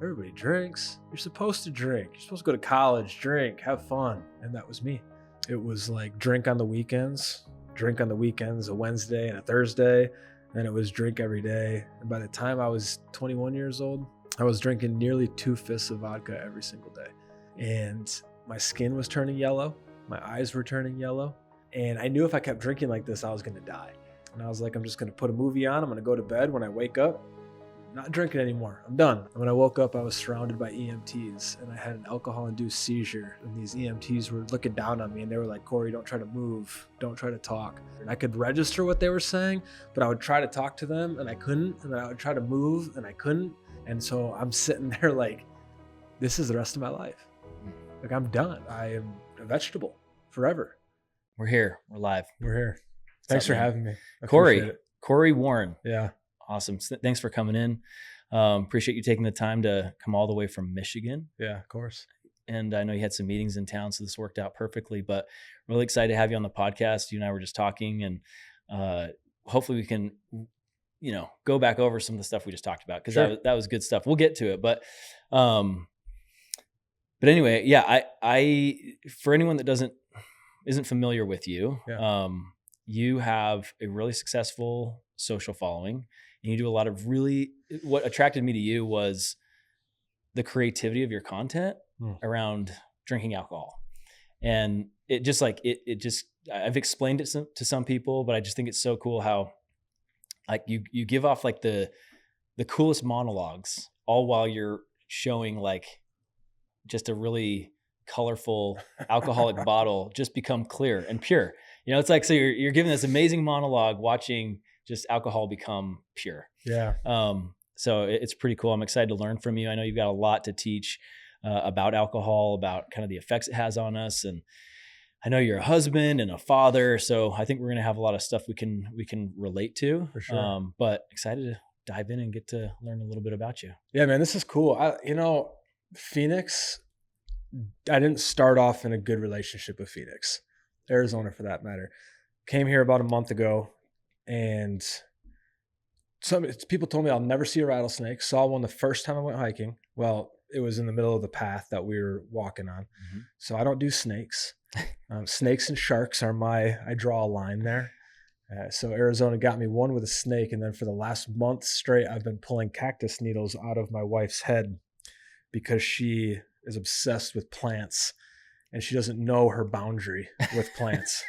everybody drinks. You're supposed to drink. You're supposed to go to college, drink, have fun. And that was me. It was like drink on the weekends, a Wednesday and a Thursday. And it was drink every day. And by the time I was 21 years old, I was drinking nearly 2 fists of vodka every single day. And my skin was turning yellow. My eyes were turning yellow. And I knew if I kept drinking like this, I was going to die. And I was like, I'm just going to put a movie on. I'm going to go to bed. When I wake up, I'm not drinking anymore. I'm done. And when I woke up, I was surrounded by EMTs and I had an alcohol-induced seizure. And these EMTs were looking down on me and they were like, Corey, don't try to move. Don't try to talk. And I could register what they were saying, but I would try to talk to them and I couldn't. And then I would try to move and I couldn't. And so I'm sitting there like, this is the rest of my life. Like, I'm done. I am a vegetable forever. We're here. We're live. We're here. Thanks for having me. Corey Warren. Yeah. Awesome. Thanks for coming in. Appreciate you taking the time to come all the way from Michigan. Yeah, of course. And I know you had some meetings in town, so this worked out perfectly, but really excited to have you on the podcast. You and I were just talking, and hopefully we can, go back over some of the stuff we just talked about, because that was good stuff. We'll get to it. But anyway, yeah, I for anyone that isn't familiar with you, you have a really successful social following, and you do a lot of what attracted me to you was the creativity of your content around drinking alcohol. And it just I've explained it to some people, but I just think it's so cool how like you give off like the coolest monologues all while you're showing like just a really colorful alcoholic bottle just become clear and pure. It's like, so you're giving this amazing monologue watching just alcohol become pure. Yeah. So it's pretty cool. I'm excited to learn from you. I know you've got a lot to teach about alcohol, about kind of the effects it has on us. And I know you're a husband and a father, so I think we're going to have a lot of stuff we can relate to. For sure. But excited to dive in and get to learn a little bit about you. Yeah, man, this is cool. Phoenix, I didn't start off in a good relationship with Phoenix, Arizona for that matter. Came here about a month ago, and some people told me I'll never see a rattlesnake. Saw one the first time I went hiking. Well, it was in the middle of the path that we were walking on. Mm-hmm. So I don't do snakes. Snakes and sharks are I draw a line there. So Arizona got me one with a snake. And then for the last month straight, I've been pulling cactus needles out of my wife's head because she is obsessed with plants and she doesn't know her boundary with plants.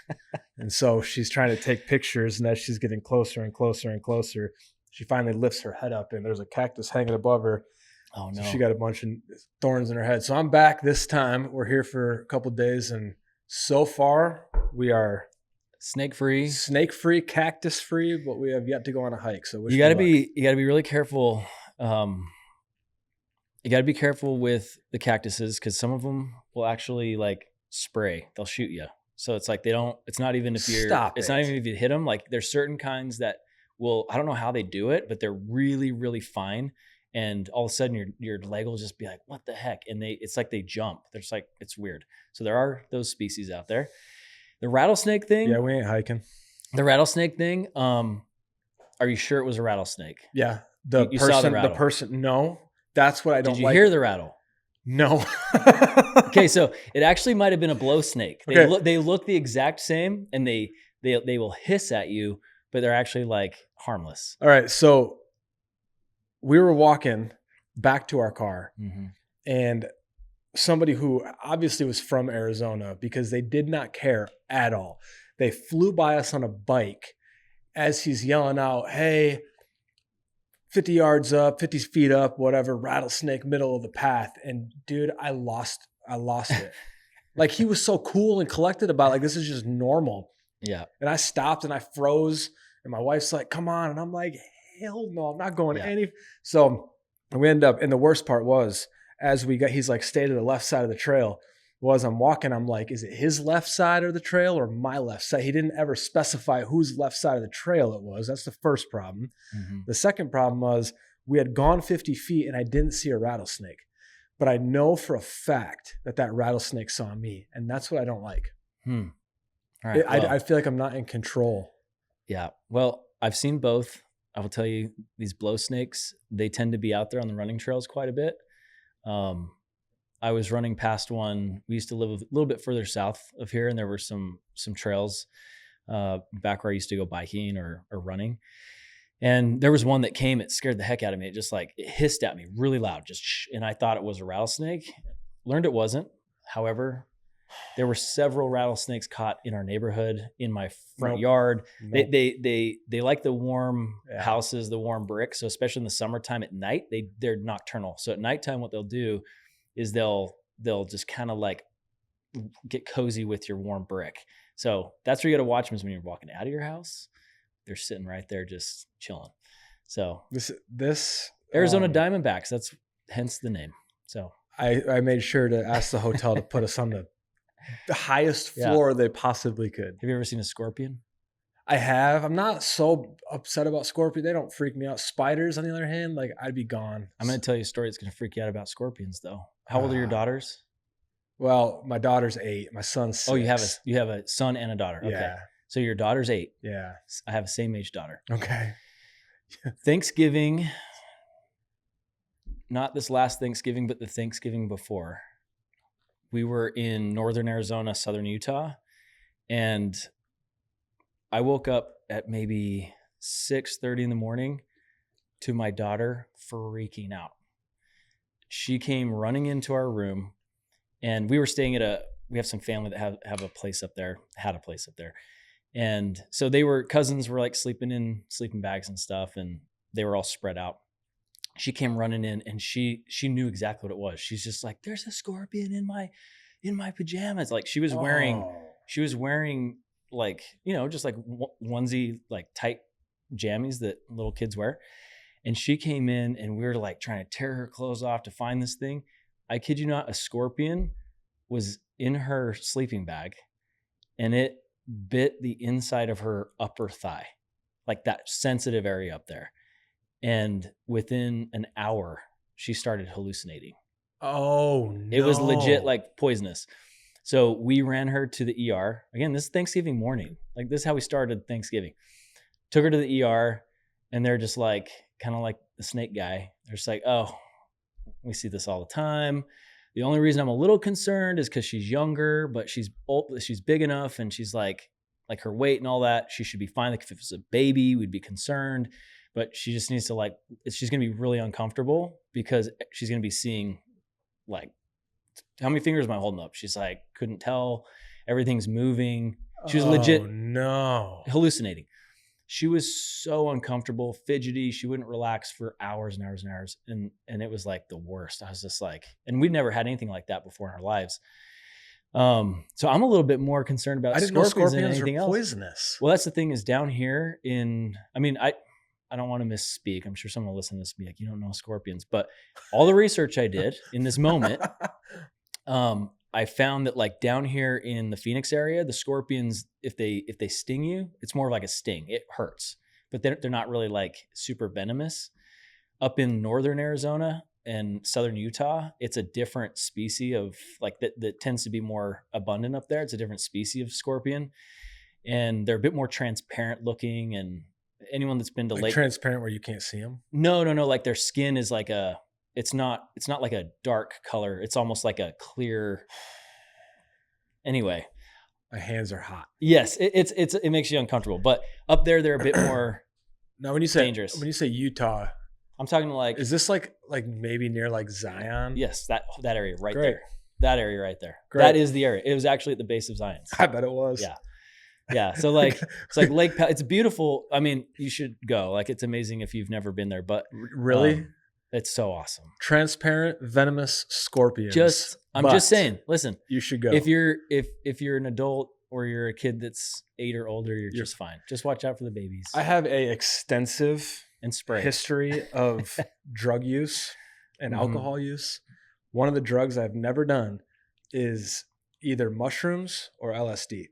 And so she's trying to take pictures, and as she's getting closer and closer and closer, she finally lifts her head up and there's a cactus hanging above her. Oh no. So she got a bunch of thorns in her head. So I'm back this time. We're here for a couple of days, and so far we are snake-free, cactus-free, but we have yet to go on a hike. So you got to be really careful. You got to be careful with the cactuses because some of them will actually like spray. They'll shoot you. So it's like it's not even if you hit them. Like there's certain kinds that will, I don't know how they do it, but they're really, really fine. And all of a sudden your leg will just be like, what the heck? And it's like they jump. There's like, it's weird. So there are those species out there. The rattlesnake thing. Yeah, we ain't hiking. The rattlesnake thing. Are you sure it was a rattlesnake? Yeah. You saw the rattle. No. That's what I don't like. Did you hear the rattle? No. Okay, so it actually might have been a blow snake. They look the exact same, and they will hiss at you, but they're actually like harmless. All right, so we were walking back to our car, mm-hmm. and somebody who obviously was from Arizona, because they did not care at all. They flew by us on a bike as he's yelling out, hey, 50 yards up, 50 feet up, whatever, rattlesnake, middle of the path. And dude, I lost it. Like he was so cool and collected about like, this is just normal. Yeah. And I stopped and I froze and my wife's like, come on. And I'm like, hell no, I'm not going any. So we end up, and the worst part was he's like, stay to the left side of the trail. I'm walking, I'm like, is it his left side of the trail or my left side? He didn't ever specify whose left side of the trail it was. That's the first problem. Mm-hmm. The second problem was we had gone 50 feet and I didn't see a rattlesnake, but I know for a fact that rattlesnake saw me, and that's what I don't like. All right, I feel like I'm not in control. Yeah. Well, I've seen both. I will tell you, these blow snakes, they tend to be out there on the running trails quite a bit. I was running past one. We used to live a little bit further south of here, and there were some trails back where I used to go biking or running. And there was one that came, it scared the heck out of me. It just like, it hissed at me really loud, just shh, and I thought it was a rattlesnake. Learned it wasn't. However, there were several rattlesnakes caught in our neighborhood, in my front yard. They like the warm houses, the warm brick. So especially in the summertime at night, they're nocturnal. So at nighttime, what they'll do is they'll just kind of like get cozy with your warm brick. So that's where you got to watch them, is when you're walking out of your house. They're sitting right there just chilling. So this Arizona Diamondbacks, that's hence the name. So I made sure to ask the hotel to put us on the highest floor they possibly could. Have you ever seen a scorpion? I have. I'm not so upset about scorpion. They don't freak me out. Spiders, on the other hand, like, I'd be gone. I'm going to tell you a story that's going to freak you out about scorpions, though. How old are your daughters? Well, my daughter's 8. My son's 6. Oh, you have a son and a daughter. Okay. Yeah. So your daughter's 8. Yeah. I have a same age daughter. Okay. Thanksgiving, not this last Thanksgiving, but the Thanksgiving before, we were in northern Arizona, southern Utah, and I woke up at maybe 6:30 in the morning to my daughter freaking out. She came running into our room, and we were staying we have some family that had a place up there. And so cousins were like sleeping in sleeping bags and stuff, and they were all spread out. She came running in, and she knew exactly what it was. She's just like, "There's a scorpion in my pajamas." Like she was wearing like, just like onesie, like tight jammies that little kids wear. And she came in, and we were like trying to tear her clothes off to find this thing. I kid you not, a scorpion was in her sleeping bag, and it bit the inside of her upper thigh, like that sensitive area up there. And within an hour, she started hallucinating. Oh, no. It was legit like poisonous. So we ran her to the ER. Again, this is Thanksgiving morning. Like, this is how we started Thanksgiving. Took her to the ER, and they're just like, kind of like the snake guy. They're just like, "Oh, we see this all the time. The only reason I'm a little concerned is because she's younger, but she's old, she's big enough, and she's like her weight and all that. She should be fine. Like, if it was a baby, we'd be concerned. But she just needs to she's going to be really uncomfortable because she's going to be seeing like, how many fingers am I holding up?" She's like, couldn't tell. Everything's moving. She was legit hallucinating. She was so uncomfortable, fidgety. She wouldn't relax for hours and hours and hours. And it was like the worst. I was just like, and we'd never had anything like that before in our lives. So I'm a little bit more concerned about scorpions than anything else. Poisonous. Well, that's the thing, is down here I don't want to misspeak. I'm sure someone will listen to this and be like, "You don't know scorpions." But all the research I did in this moment, I found that like down here in the Phoenix area, the scorpions, if they sting you, it's more like a sting. It hurts, but they're not really like super venomous. Up in northern Arizona and southern Utah, it's a different species of like that tends to be more abundant up there. It's a different species of scorpion, and they're a bit more transparent looking. And anyone that's been to lake, transparent where you can't see them? No. Like their skin is like it's not like a dark color. It's almost like a clear. Anyway, my hands are hot. Yes, it makes you uncomfortable. But up there, they're a bit more now, when you say dangerous. When you say Utah, I'm talking like, is this like maybe near like Zion? Yes, that area right there. That area right there. Great. That is the area. It was actually at the base of Zion. I bet it was. Yeah. So like it's like Lake. It's beautiful. I mean, you should go. Like, it's amazing if you've never been there. But really. It's so awesome. Transparent, venomous scorpions. I'm just saying, listen, you should go. If you're an adult or you're a kid that's 8 or older, you're just fine. Just watch out for the babies. I have a extensive spray history of drug use and alcohol use. One of the drugs I've never done is either mushrooms or LSD,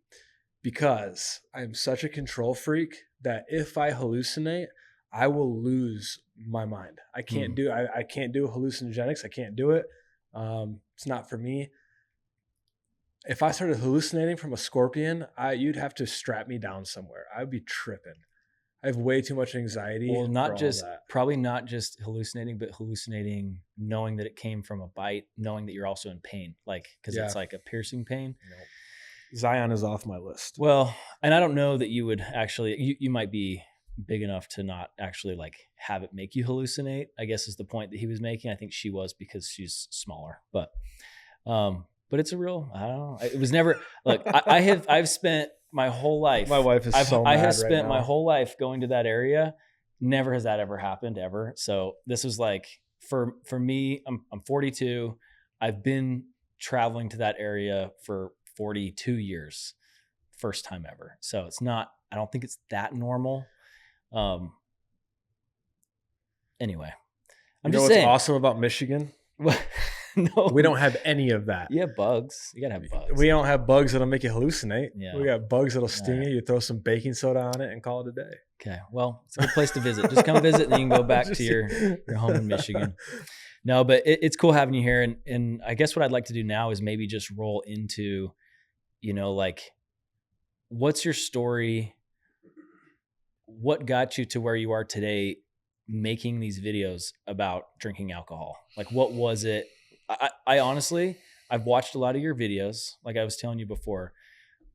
because I'm such a control freak that if I hallucinate, I will lose my mind. I can't do hallucinogenics. I can't do it. It's not for me. If I started hallucinating from a scorpion, you'd have to strap me down somewhere. I'd be tripping. I have way too much anxiety. Well, that. probably not just hallucinating, but hallucinating, knowing that it came from a bite, knowing that you're also in pain, like, cause it's like a piercing pain. Nope. Zion is off my list. Well, and I don't know that you would actually, you might be big enough to not actually like have it make you hallucinate, I guess is the point that he was making. I think she was, because she's smaller, but it's a real, I don't know. It was never, look, I've spent my whole life. My wife is I have spent my whole life going to that area. Never has that ever happened ever. So this was like, for me, I'm 42. I've been traveling to that area for 42 years. First time ever. So it's not, I don't think it's that normal. Anyway, I'm just saying. What's awesome about Michigan? No, we don't have any of that. You have bugs. You gotta have bugs. We don't have bugs that'll make you hallucinate. Yeah. We got bugs that'll sting you. You throw some baking soda on it and call it a day. Okay. Well, it's a good place to visit. Just come visit, and then you can go back to your home in Michigan. No, but it's cool having you here. And I guess what I'd like to do now is maybe just roll into, like, what's your story? What got you to where you are today, making these videos about drinking alcohol? Like, what was it? I honestly, I've watched a lot of your videos, like I was telling you before.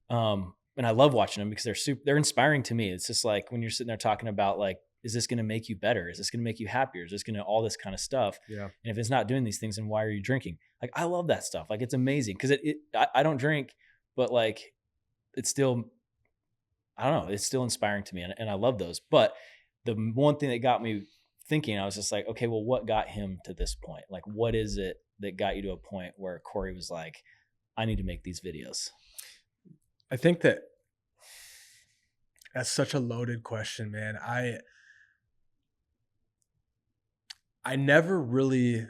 And I love watching them because they're inspiring to me. It's just like when you're sitting there talking about, like, is this going to make you better? Is this going to make you happier? Is this going to, all this kind of stuff? Yeah. And if it's not doing these things, then why are you drinking? Like, I love that stuff. Like, it's amazing. Cause I don't drink, but like, it's still, I don't know, it's still inspiring to me. And I love those. But the one thing that got me thinking, I was just like, okay, well, what got him to this point? Like, what is it that got you to a point where Corey was like, I need to make these videos? I think that's such a loaded question, man. I never really,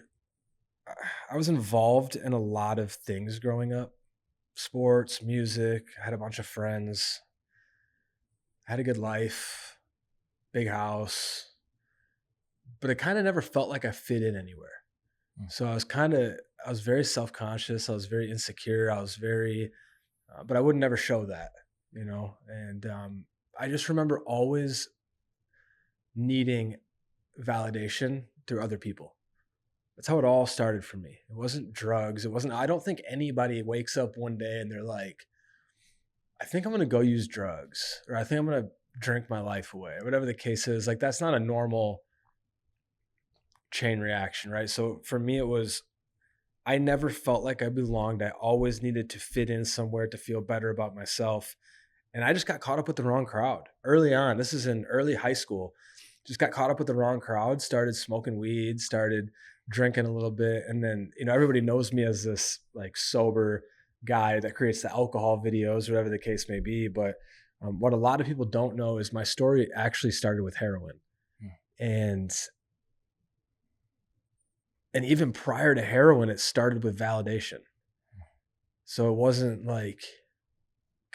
I was involved in a lot of things growing up. Sports, music, I had a bunch of friends. I had a good life, big house, but it kind of never felt like I fit in anywhere. So I was very self-conscious. I was very insecure. I was very, but I would never show that, and I just remember always needing validation through other people. That's how it all started for me. It wasn't drugs. I don't think anybody wakes up one day and they're like, I think I'm going to go use drugs, or I think I'm going to drink my life away, whatever the case is. Like, that's not a normal chain reaction, right? So for me, I never felt like I belonged. I always needed to fit in somewhere to feel better about myself. And I just got caught up with the wrong crowd early on. This is in early high school. Just got caught up with the wrong crowd, started smoking weed, started drinking a little bit. And then, everybody knows me as this like sober guy that creates the alcohol videos, whatever the case may be. But what a lot of people don't know is my story actually started with heroin. And even prior to heroin, it started with validation. So it wasn't like,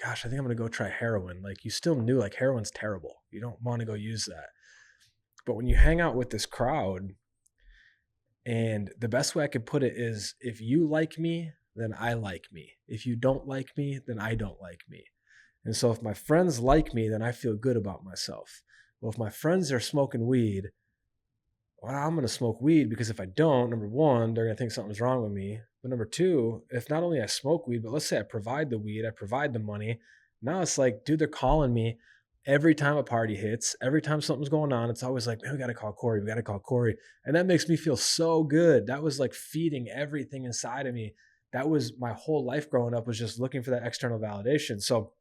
gosh, I think I'm going to go try heroin. Like, you still knew, like, heroin's terrible. You don't want to go use that. But when you hang out with this crowd, and the best way I could put it is, if you like me, then I like me. If you don't like me, then I don't like me. And so if my friends like me, then I feel good about myself. Well, if my friends are smoking weed, well, I'm going to smoke weed, because if I don't, number one, they're going to think something's wrong with me. But number two, if not only I smoke weed, but let's say I provide the weed, I provide the money. Now it's like, dude, they're calling me every time a party hits, every time something's going on. It's always like, man, we got to call Corey. We got to call Corey. And that makes me feel so good. That was like feeding everything inside of me. That was my whole life growing up, was just looking for that external validation. So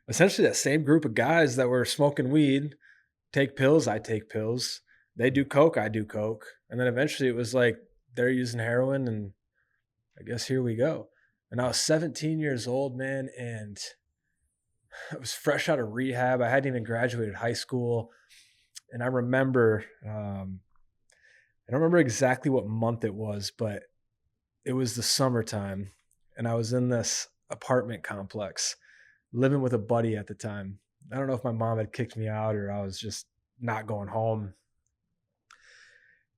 essentially that same group of guys that were smoking weed, take pills, I take pills. They do coke, I do coke. And then eventually it was like, they're using heroin, and I guess here we go. And I was 17 years old, man. And I was fresh out of rehab. I hadn't even graduated high school. And I remember, I don't remember exactly what month it was, but it was the summertime. And I was in this apartment complex living with a buddy at the time. I don't know if my mom had kicked me out, or I was just not going home.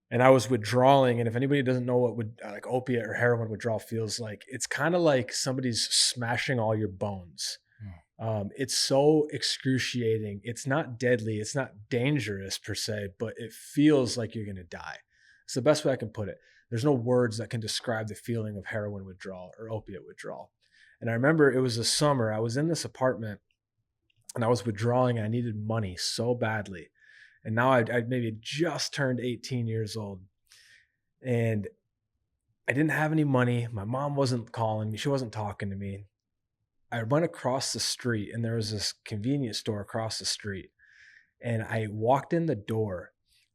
And I was withdrawing. And if anybody doesn't know what like opiate or heroin withdrawal feels like, it's kind of like somebody's smashing all your bones. It's so excruciating. It's not deadly. It's not dangerous per se, but it feels like you're going to die. It's the best way I can put it. There's no words that can describe the feeling of heroin withdrawal or opiate withdrawal. And I remember it was a summer. I was in this apartment and I was withdrawing. And I needed money so badly. And now I'd maybe just turned 18 years old. And I didn't have any money. My mom wasn't calling me. She wasn't talking to me. I went across the street and there was this convenience store across the street. And I walked in the door,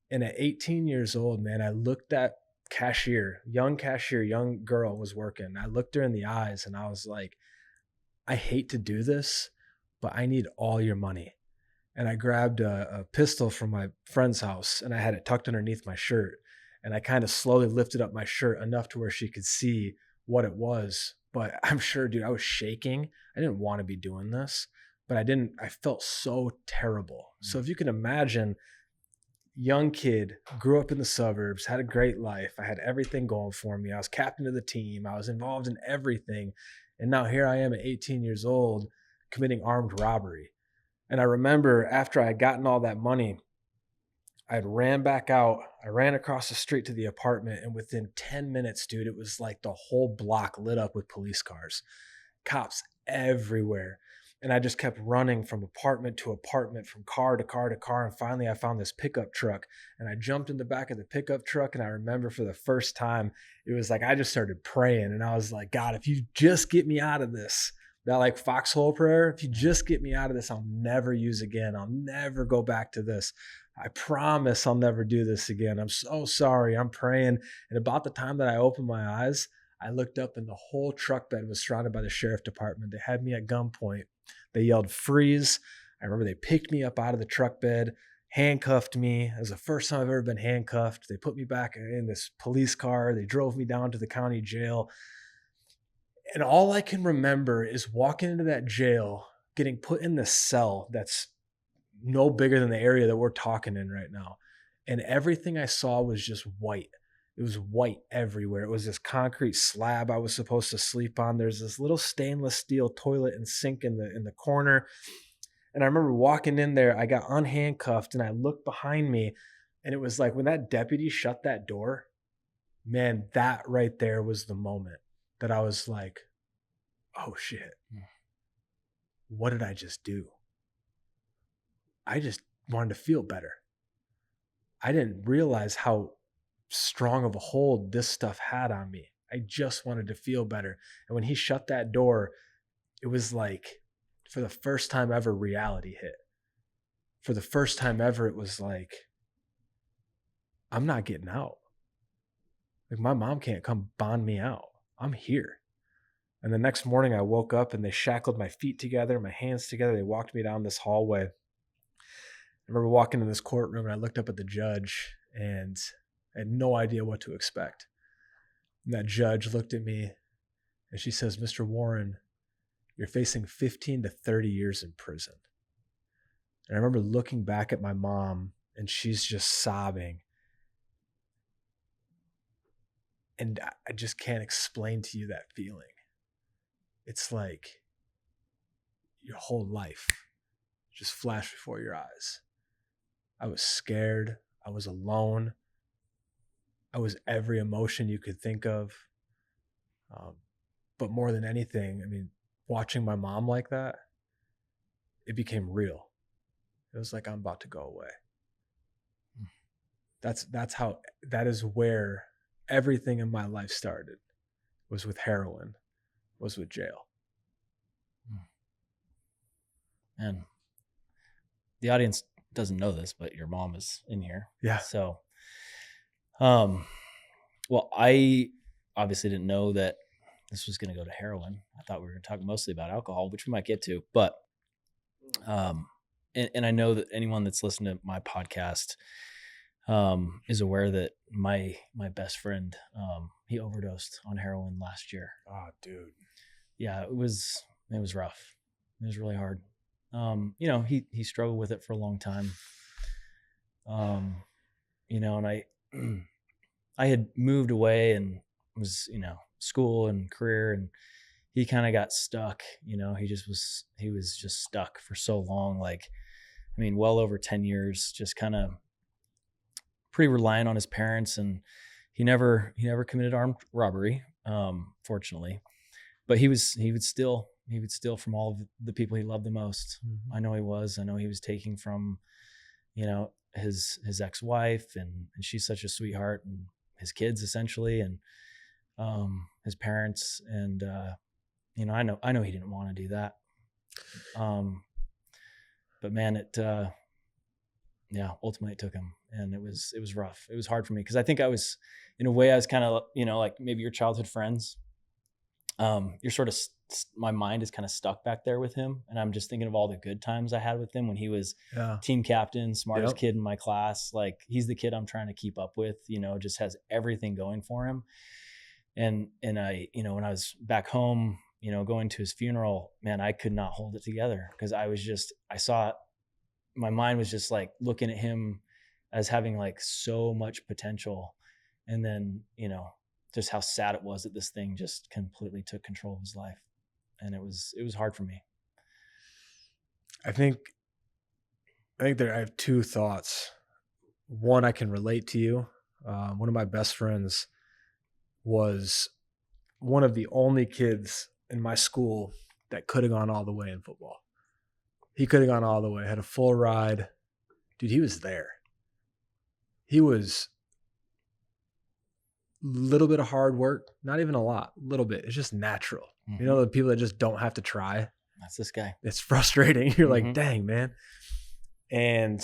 and at 18 years old, man, I looked at cashier, young girl was working. I looked her in the eyes and I was like, I hate to do this, but I need all your money. And I grabbed a pistol from my friend's house and I had it tucked underneath my shirt. And I kind of slowly lifted up my shirt enough to where she could see what it was. But I'm sure, dude, I was shaking. I didn't want to be doing this, but I felt so terrible. So if you can imagine, young kid, grew up in the suburbs, had a great life. I had everything going for me. I was captain of the team. I was involved in everything. And now here I am at 18 years old committing armed robbery. And I remember after I had gotten all that money, I ran back out. I ran across the street to the apartment, and within 10 minutes, dude, it was like the whole block lit up with police cars, cops everywhere. And I just kept running from apartment to apartment, from car to car to car. And finally, I found this pickup truck, and I jumped in the back of the pickup truck. And I remember for the first time, it was like I just started praying. And I was like, God, if you just get me out of this, that like foxhole prayer, if you just get me out of this, I'll never use again. I'll never go back to this. I promise I'll never do this again. I'm so sorry. I'm praying. And about the time that I opened my eyes, I looked up and the whole truck bed was surrounded by the sheriff department. They had me at gunpoint. They yelled, freeze. I remember they picked me up out of the truck bed, handcuffed me. It was the first time I've ever been handcuffed. They put me back in this police car. They drove me down to the county jail. And all I can remember is walking into that jail, getting put in this cell that's no bigger than the area that we're talking in right now. And everything I saw was just white. It was white everywhere. It was this concrete slab I was supposed to sleep on. There's this little stainless steel toilet and sink in the corner. And I remember walking in there, I got unhandcuffed and I looked behind me, and it was like when that deputy shut that door, man, that right there was the moment that I was like, oh shit, what did I just do? I just wanted to feel better. I didn't realize how strong of a hold this stuff had on me. I just wanted to feel better. And when he shut that door, it was like, for the first time ever, reality hit. For the first time ever, it was like, I'm not getting out. Like, my mom can't come bond me out. I'm here. And the next morning I woke up and they shackled my feet together, my hands together. They walked me down this hallway. I remember walking in this courtroom and I looked up at the judge and I had no idea what to expect. And that judge looked at me and she says, Mr. Warren, you're facing 15 to 30 years in prison. And I remember looking back at my mom and she's just sobbing. And I just can't explain to you that feeling. It's like your whole life just flashed before your eyes. I was scared. I was alone. I was every emotion you could think of. But more than anything, I mean, watching my mom like that, it became real. It was like, I'm about to go away. That is where everything in my life started, was with heroin, was with jail. And the audience doesn't know this, but your mom is in here. Yeah. So, well, I obviously didn't know that this was going to go to heroin. I thought we were going to talk mostly about alcohol, which we might get to, but, and I know that anyone that's listened to my podcast, is aware that my best friend, he overdosed on heroin last year. Oh, dude. Yeah, it was rough. It was really hard. He struggled with it for a long time. And I had moved away and was, school and career, and he kind of got stuck, he was just stuck for so long. Like, I mean, well over 10 years, just kind of pretty reliant on his parents. And he never committed armed robbery, fortunately, but he would steal from all of the people he loved the most. Mm-hmm. I know he was taking from, his ex-wife, and she's such a sweetheart, and his kids essentially, and his parents. And I know he didn't want to do that. But man, ultimately it took him, and it was rough. It was hard for me, because I think I was kind of, like maybe your childhood friends. You're sort of, my mind is kind of stuck back there with him. And I'm just thinking of all the good times I had with him when he was team captain, smartest kid in my class. Like, he's the kid I'm trying to keep up with, just has everything going for him. And I, when I was back home, going to his funeral, man, I could not hold it together, because my mind was just like looking at him as having like so much potential. And then, just how sad it was that this thing just completely took control of his life. And it was hard for me. I think I have two thoughts. One, I can relate to you. One of my best friends was one of the only kids in my school that could have gone all the way in football. He could have gone all the way, had a full ride. Dude, he was there. He was a little bit of hard work, not even a lot, a little bit. It's just natural. Mm-hmm. The people that just don't have to try. That's this guy. It's frustrating. You're like, dang, man. And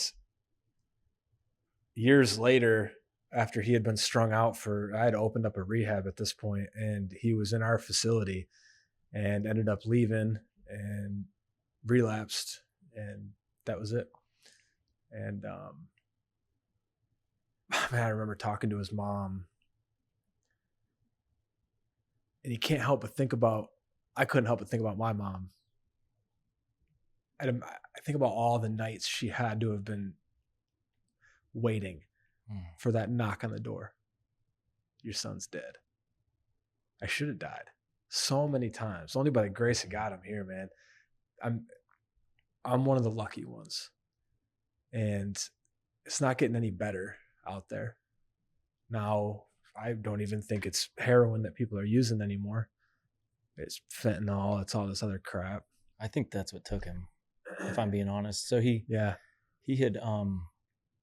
years later, after he had been strung out I had opened up a rehab at this point, and he was in our facility and ended up leaving and relapsed, and that was it. And man, I remember talking to his mom, and you can't help but I couldn't help but think about my mom. I think about all the nights she had to have been waiting for that knock on the door. Your son's dead. I should have died so many times. Only by the grace of God I'm here, man. I'm one of the lucky ones. And it's not getting any better out there. Now, I don't even think it's heroin that people are using anymore. It's fentanyl. It's all this other crap. I think that's what took him, if I'm being honest. So he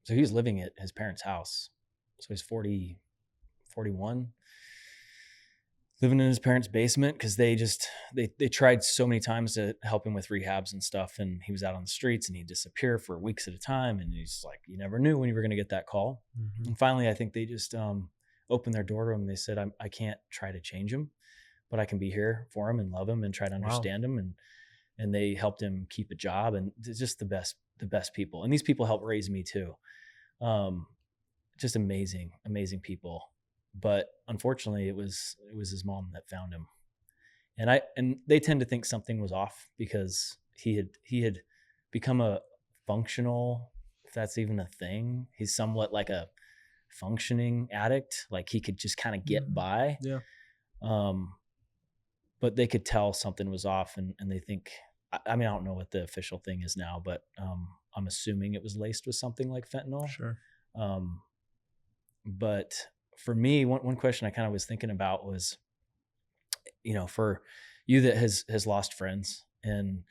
was living at his parents' house. So he's 41, living in his parents' basement, because they tried so many times to help him with rehabs and stuff. And he was out on the streets, and he'd disappear for weeks at a time. And he's like, you never knew when you were going to get that call. Mm-hmm. And finally, I think they just opened their door to him. And they said, I can't try to change him, but I can be here for him and love him and try to understand him. And they helped him keep a job, and it's just the best people. And these people helped raise me too. Just amazing people. But unfortunately it was his mom that found him. And they tend to think something was off, because he had become a functional, if that's even a thing. He's somewhat like a functioning addict. Like, he could just kind of get by. Yeah. But they could tell something was off, and they think, I mean, I don't know what the official thing is now, but I'm assuming it was laced with something like fentanyl. Sure. But for me, one question I kind of was thinking about was, for you that has lost friends, and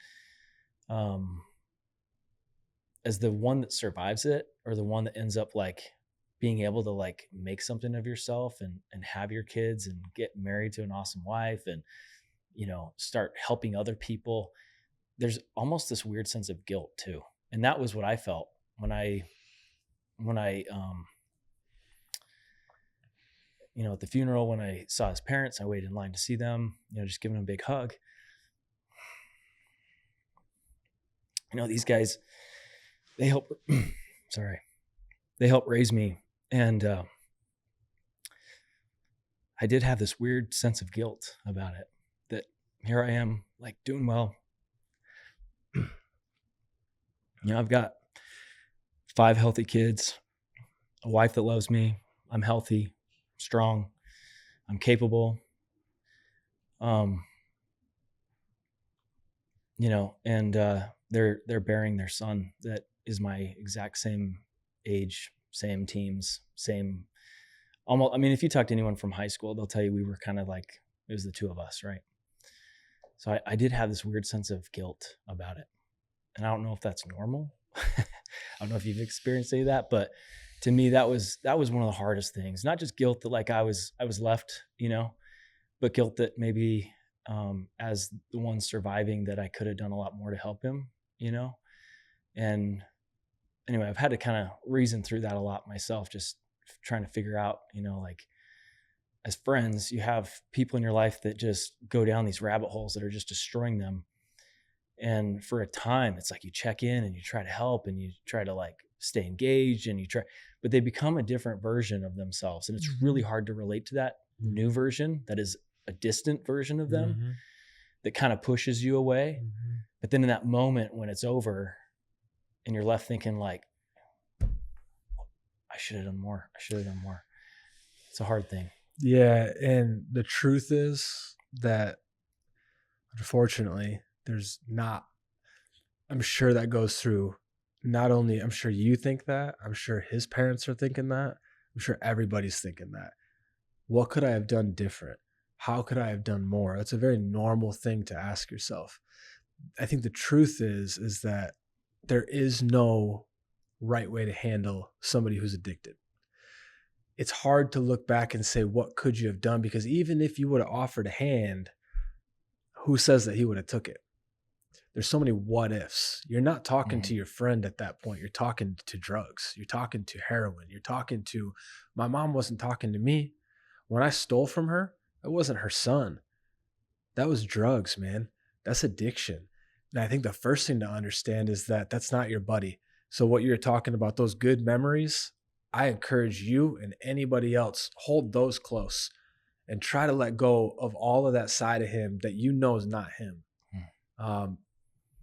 as the one that survives it, or the one that ends up like being able to like make something of yourself and have your kids and get married to an awesome wife and, start helping other people, there's almost this weird sense of guilt too. And that was what I felt when I at the funeral, when I saw his parents, I waited in line to see them, just giving them a big hug. These guys, they help raise me. And I did have this weird sense of guilt about it, that here I am, like, doing well. I've got 5 healthy kids, a wife that loves me. I'm healthy, strong, I'm capable. and they're bearing their son that is my exact same age, same teams, same almost. I mean, if you talk to anyone from high school, they'll tell you we were kind of like, it was the two of us, right? So I did have this weird sense of guilt about it. And I don't know if that's normal. I don't know if you've experienced any of that, but to me, that was one of the hardest things. Not just guilt that like I was left, but guilt that maybe as the one surviving that I could have done a lot more to help him, And anyway, I've had to kind of reason through that a lot myself, just trying to figure out, like as friends, you have people in your life that just go down these rabbit holes that are just destroying them. And for a time, it's like you check in and you try to help and you try to like stay engaged and but they become a different version of themselves. And it's really hard to relate to that new version that is a distant version of them that kind of pushes you away. But then in that moment when it's over and you're left thinking like, I should have done more. It's a hard thing. Yeah. And the truth is that unfortunately, I'm sure that goes through not only, I'm sure you think that, I'm sure his parents are thinking that, I'm sure everybody's thinking that. What could I have done different? How could I have done more? That's a very normal thing to ask yourself. I think the truth is that there is no right way to handle somebody who's addicted. It's hard to look back and say, what could you have done? Because even if you would have offered a hand, who says that he would have took it? There's so many what ifs. You're not talking to your friend at that point. You're talking to drugs. You're talking to heroin. You're talking to, my mom wasn't talking to me. When I stole from her, it wasn't her son. That was drugs, man. That's addiction. And I think the first thing to understand is that that's not your buddy. So what you're talking about, those good memories, I encourage you and anybody else, hold those close and try to let go of all of that side of him that you know is not him.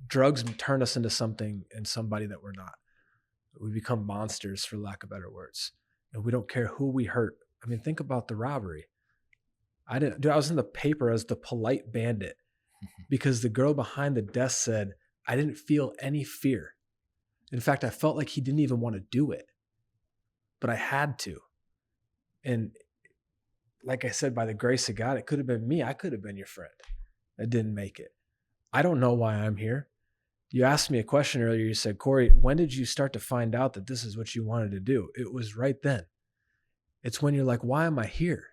Drugs turn us into something and somebody that we're not. We become monsters, for lack of better words. And we don't care who we hurt. I mean, think about the robbery. I was in the paper as the polite bandit because the girl behind the desk said, I didn't feel any fear. In fact, I felt like he didn't even want to do it, but I had to. And like I said, by the grace of God, it could have been me. I could have been your friend that didn't make it. I don't know why I'm here. You asked me a question earlier. You said, Corey, when did you start to find out that this is what you wanted to do? It was right then. It's when you're like, why am I here?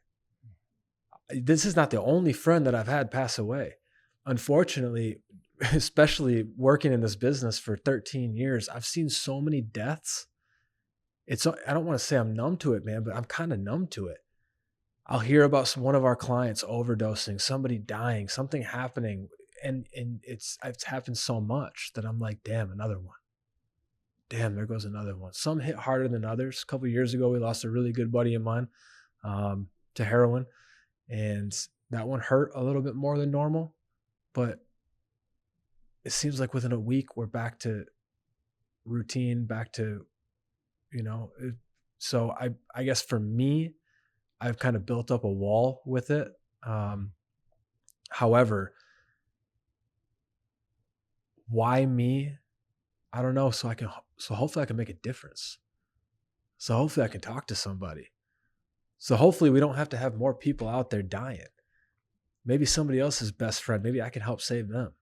This is not the only friend that I've had pass away. Unfortunately, especially working in this business for 13 years, I've seen so many deaths. I don't want to say I'm numb to it, man, but I'm kind of numb to it. I'll hear about one of our clients overdosing, somebody dying, something happening. And it's happened so much that I'm like, damn, another one. Damn, there goes another one. Some hit harder than others. A couple of years ago, we lost a really good buddy of mine to heroin. And that one hurt a little bit more than normal. But it seems like within a week, we're back to routine, back to, so I guess for me, I've kind of built up a wall with it. However, why me? I don't know. So hopefully I can make a difference. So hopefully I can talk to somebody. So hopefully we don't have to have more people out there dying. Maybe somebody else's best friend, maybe I can help save them.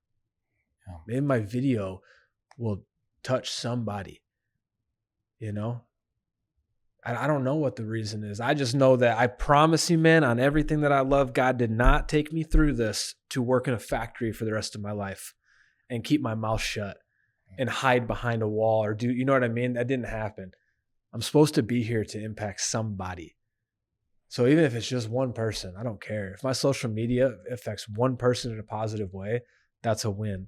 Yeah. Maybe my video will touch somebody, I don't know what the reason is. I just know that I promise you, man, on everything that I love, God did not take me through this to work in a factory for the rest of my life and keep my mouth shut and hide behind a wall or do, you know what I mean? That didn't happen. I'm supposed to be here to impact somebody. So even if it's just one person, I don't care. If my social media affects one person in a positive way, that's a win.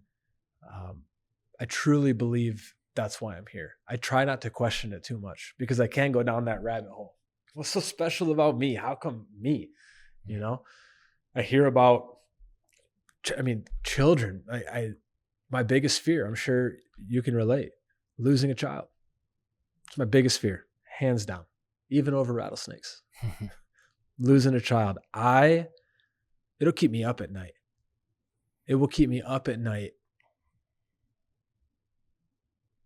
I truly believe that's why I'm here. I try not to question it too much because I can go down that rabbit hole. What's so special about me? How come me? I hear about, children. My biggest fear, I'm sure you can relate, losing a child. It's my biggest fear, hands down, even over rattlesnakes. Losing a child. It'll keep me up at night. It will keep me up at night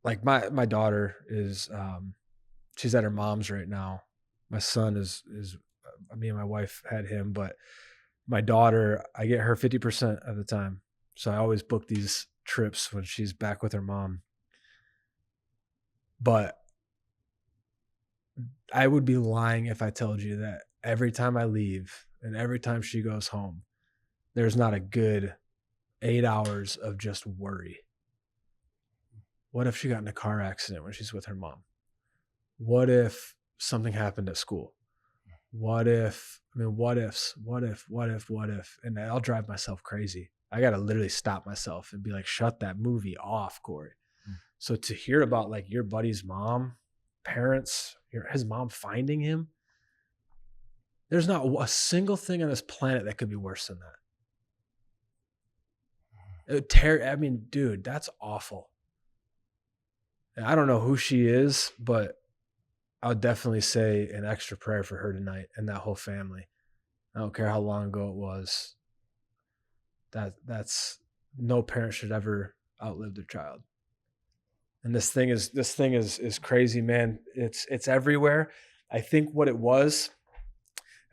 like my daughter is, she's at her mom's right now. My son is me and my wife had him, but my daughter, I get her 50% of the time. So I always book these trips when she's back with her mom. But I would be lying if I told you that every time I leave and every time she goes home, there's not a good 8 hours of just worry. What if she got in a car accident when she's with her mom? What if something happened at school? What if, what ifs, what if, and I'll drive myself crazy. I got to literally stop myself and be like, shut that movie off, Corey. So to hear about like your buddy's mom, parents, his mom finding him, there's not a single thing on this planet that could be worse than that. Dude, that's awful. And I don't know who she is, but I'll definitely say an extra prayer for her tonight and that whole family. I don't care how long ago it was. That's no parent should ever outlive their child. And this thing is crazy, man. It's everywhere. I think what it was,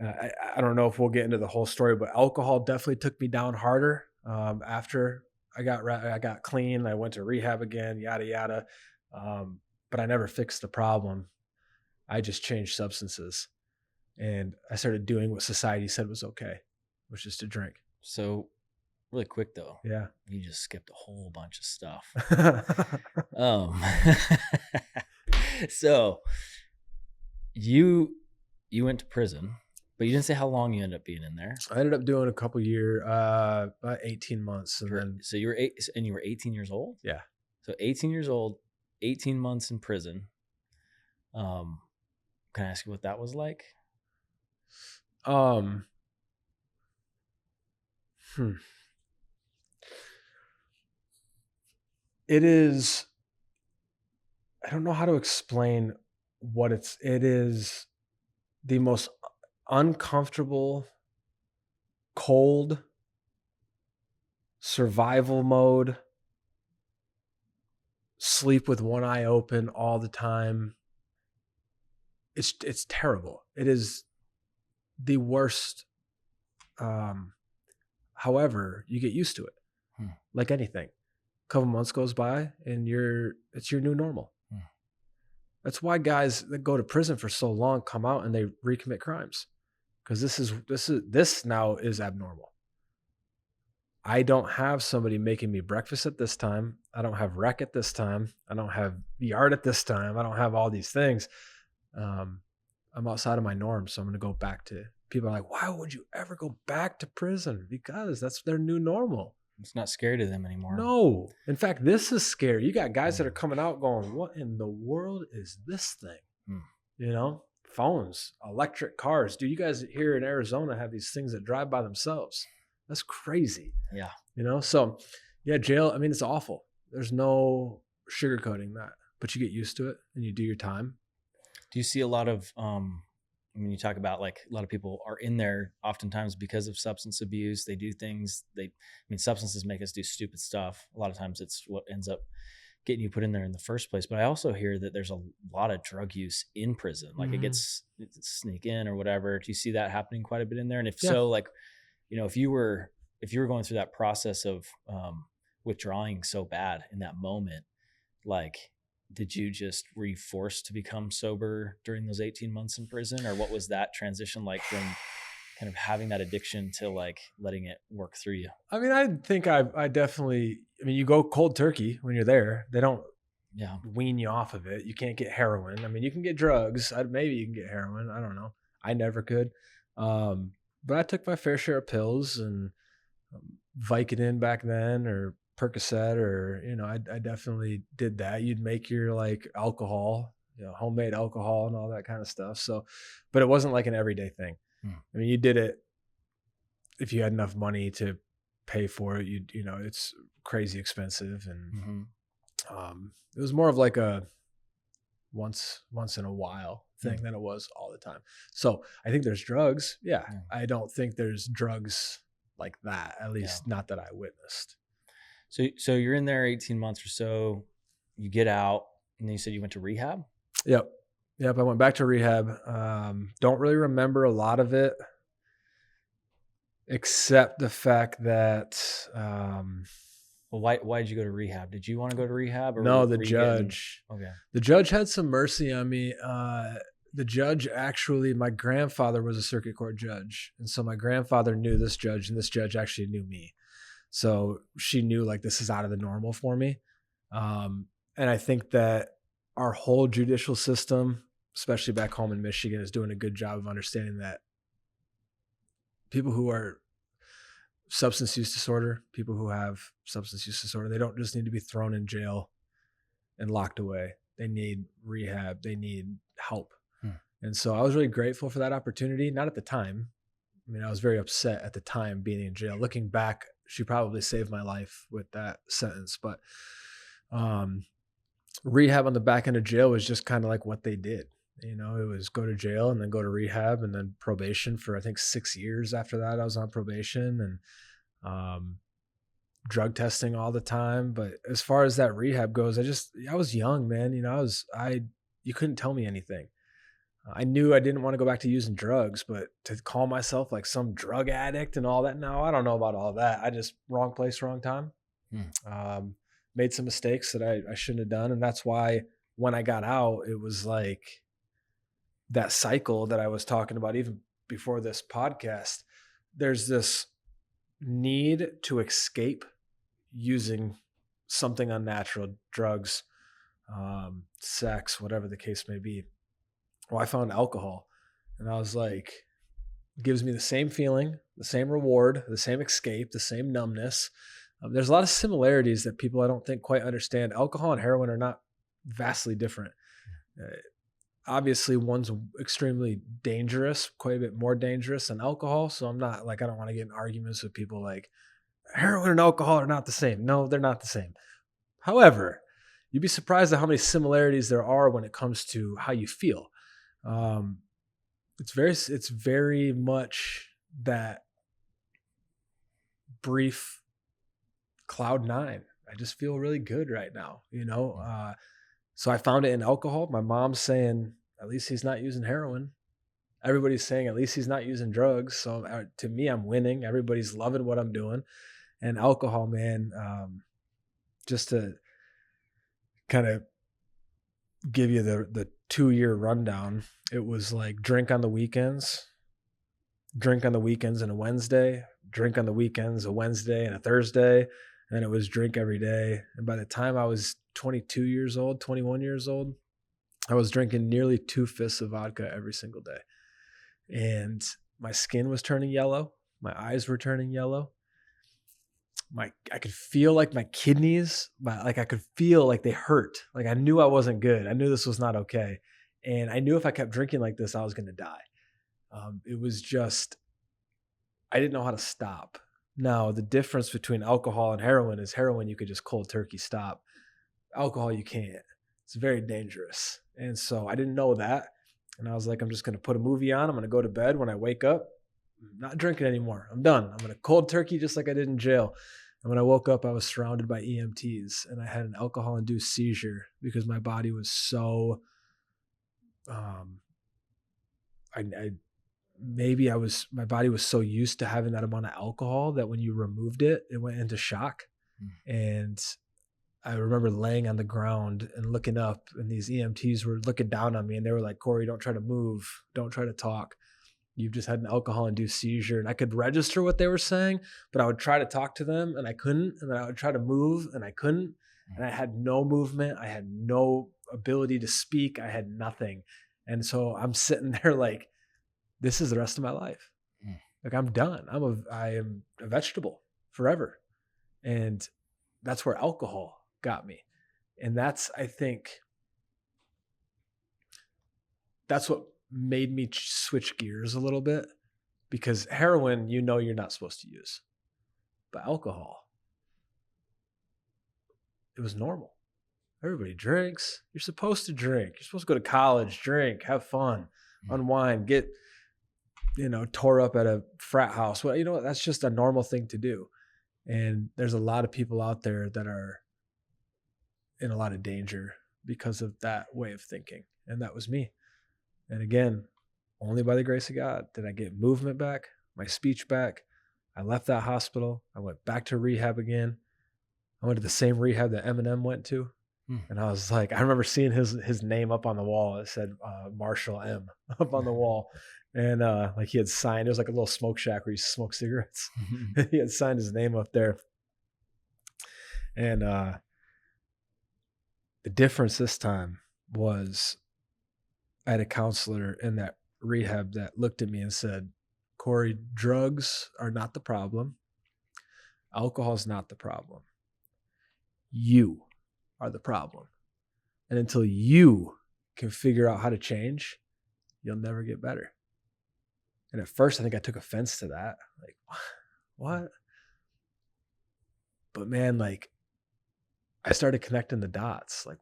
I don't know if we'll get into the whole story, but alcohol definitely took me down harder after I got clean. I went to rehab again, yada yada. But I never fixed the problem. I just changed substances, and I started doing what society said was okay, which is to drink. So really quick though. Yeah. You just skipped a whole bunch of stuff. So you went to prison, but you didn't say how long you ended up being in there. I ended up doing a couple years, about 18 months. So you were 18 years old? Yeah. So 18 years old, 18 months in prison. Can I ask you what that was like? It is, I don't know how to explain what it is the most uncomfortable, cold, survival mode, sleep with one eye open all the time. It's terrible. It is the worst. However, you get used to it. Like anything. A couple months goes by and it's your new normal. That's why guys that go to prison for so long come out and they recommit crimes. Because this now is abnormal. I don't have somebody making me breakfast at this time. I don't have rec at this time. I don't have yard at this time. I don't have all these things. I'm outside of my norm, so I'm going to go back to. People are like, why would you ever go back to prison? Because that's their new normal. It's not scary to them anymore. No. In fact, this is scary. You got guys that are coming out going, what in the world is this thing? You know, phones, electric cars. Dude, you guys here in Arizona have these things that drive by themselves. That's crazy. Yeah. You know, so yeah, jail, it's awful. There's no sugarcoating that, but you get used to it and you do your time. Do you see a lot of, when you talk about like a lot of people are in there oftentimes because of substance abuse, they do things, substances make us do stupid stuff. A lot of times it's what ends up getting you put in there in the first place. But I also hear that there's a lot of drug use in prison. Like it sneak in or whatever. Do you see that happening quite a bit in there? And if so, like, you know, if you were going through that process of withdrawing so bad in that moment, like, were you forced to become sober during those 18 months in prison, or what was that transition like from kind of having that addiction to like letting it work through you? I think I definitely, you go cold turkey when you're there. They don't wean you off of it. You can't get heroin. You can get drugs. Maybe you can get heroin. I don't know. I never could. But I took my fair share of pills and Vicodin back then, or Percocet, or, I definitely did that. You'd make your like alcohol, homemade alcohol and all that kind of stuff. So, but it wasn't like an everyday thing. You did it if you had enough money to pay for it. It's crazy expensive. And it was more of like a once in a while thing than it was all the time. So I think there's drugs. Yeah. I don't think there's drugs like that, at least not that I witnessed. So you're in there 18 months or so, you get out, and then you said you went to rehab. Yep. I went back to rehab. Don't really remember a lot of it, except the fact that Well, why did you go to rehab? Did you want to go to rehab? Or no, were the you getting- judge. Okay. The judge had some mercy on me. The judge actually, my grandfather was a circuit court judge. And so my grandfather knew this judge, and this judge actually knew me. So she knew like this is out of the normal for me. And I think that our whole judicial system, especially back home in Michigan, is doing a good job of understanding that people who are substance use disorder, people who have substance use disorder, they don't just need to be thrown in jail and locked away. They need rehab. They need help. And so I was really grateful for that opportunity. Not at the time. I mean, I was very upset at the time being in jail. Looking back, she probably saved my life with that sentence. But rehab on the back end of jail was just kind of like what they did. You know, it was go to jail and then go to rehab and then probation for, I think, 6 years after that. I was on probation and drug testing all the time. But as far as that rehab goes, I was young, man. You know, you couldn't tell me anything. I knew I didn't want to go back to using drugs, but to call myself like some drug addict and all that, no, I don't know about all that. I just wrong place, wrong time. Made some mistakes that I shouldn't have done. And that's why when I got out, it was like that cycle that I was talking about even before this podcast. There's this need to escape using something unnatural, drugs, sex, whatever the case may be. Well, I found alcohol, and I was like, it gives me the same feeling, the same reward, the same escape, the same numbness. There's a lot of similarities that people I don't think quite understand. Alcohol and heroin are not vastly different. Obviously, one's extremely dangerous, quite a bit more dangerous than alcohol. So I'm not like, I don't want to get in arguments with people like heroin and alcohol are not the same. No, they're not the same. However, you'd be surprised at how many similarities there are when it comes to how you feel. It's very much that brief cloud nine. I just feel really good right now, you know? So I found it in alcohol. My mom's saying, at least he's not using heroin. Everybody's saying, at least he's not using drugs. So to me, I'm winning. Everybody's loving what I'm doing. And alcohol, man, just to kind of give you the 2-year rundown, it was like drink on the weekends and a Wednesday, drink on the weekends, a Wednesday and a Thursday. And it was drink every day. And by the time I was 21 years old, I was drinking nearly 2 fists of vodka every single day. And my skin was turning yellow. My eyes were turning yellow. I could feel like my kidneys, I could feel like they hurt. Like I knew I wasn't good. I knew this was not okay. And I knew if I kept drinking like this, I was going to die. It was just, I didn't know how to stop. Now, the difference between alcohol and heroin is heroin, you could just cold turkey stop. Alcohol, you can't. It's very dangerous. And so I didn't know that. And I was like, I'm just going to put a movie on. I'm going to go to bed. When I wake up, I'm not drinking anymore. I'm done. I'm going to cold turkey just like I did in jail. And when I woke up, I was surrounded by EMTs and I had an alcohol-induced seizure because my body was so, my body was so used to having that amount of alcohol that when you removed it, it went into shock. And I remember laying on the ground and looking up, and these EMTs were looking down on me and they were like, Corey, don't try to move. Don't try to talk. You've just had an alcohol-induced seizure. And I could register what they were saying, but I would try to talk to them and I couldn't. And then I would try to move and I couldn't. And I had no movement. I had no ability to speak. I had nothing. And so I'm sitting there like, this is the rest of my life. Like I'm done. I am a vegetable forever. And that's where alcohol got me. And that's, I think, that's what made me switch gears a little bit, because heroin, you know, you're not supposed to use, but alcohol, it was normal. Everybody drinks. You're supposed to drink. You're supposed to go to college, drink, have fun, unwind, get, tore up at a frat house. Well, you know what? That's just a normal thing to do. And there's a lot of people out there that are in a lot of danger because of that way of thinking. And that was me. And again, only by the grace of God did I get movement back, my speech back. I left that hospital. I went back to rehab again. I went to the same rehab that Eminem went to. And I was like, I remember seeing his name up on the wall. It said Marshall M up on the wall. And like he had signed, it was like a little smoke shack where you smoke cigarettes. He had signed his name up there. And the difference this time was I had a counselor in that rehab that looked at me and said, Corey, drugs are not the problem. Alcohol is not the problem. You are the problem. And until you can figure out how to change, you'll never get better. And at first, I think I took offense to that. Like, what? But man, like, I started connecting the dots. Like,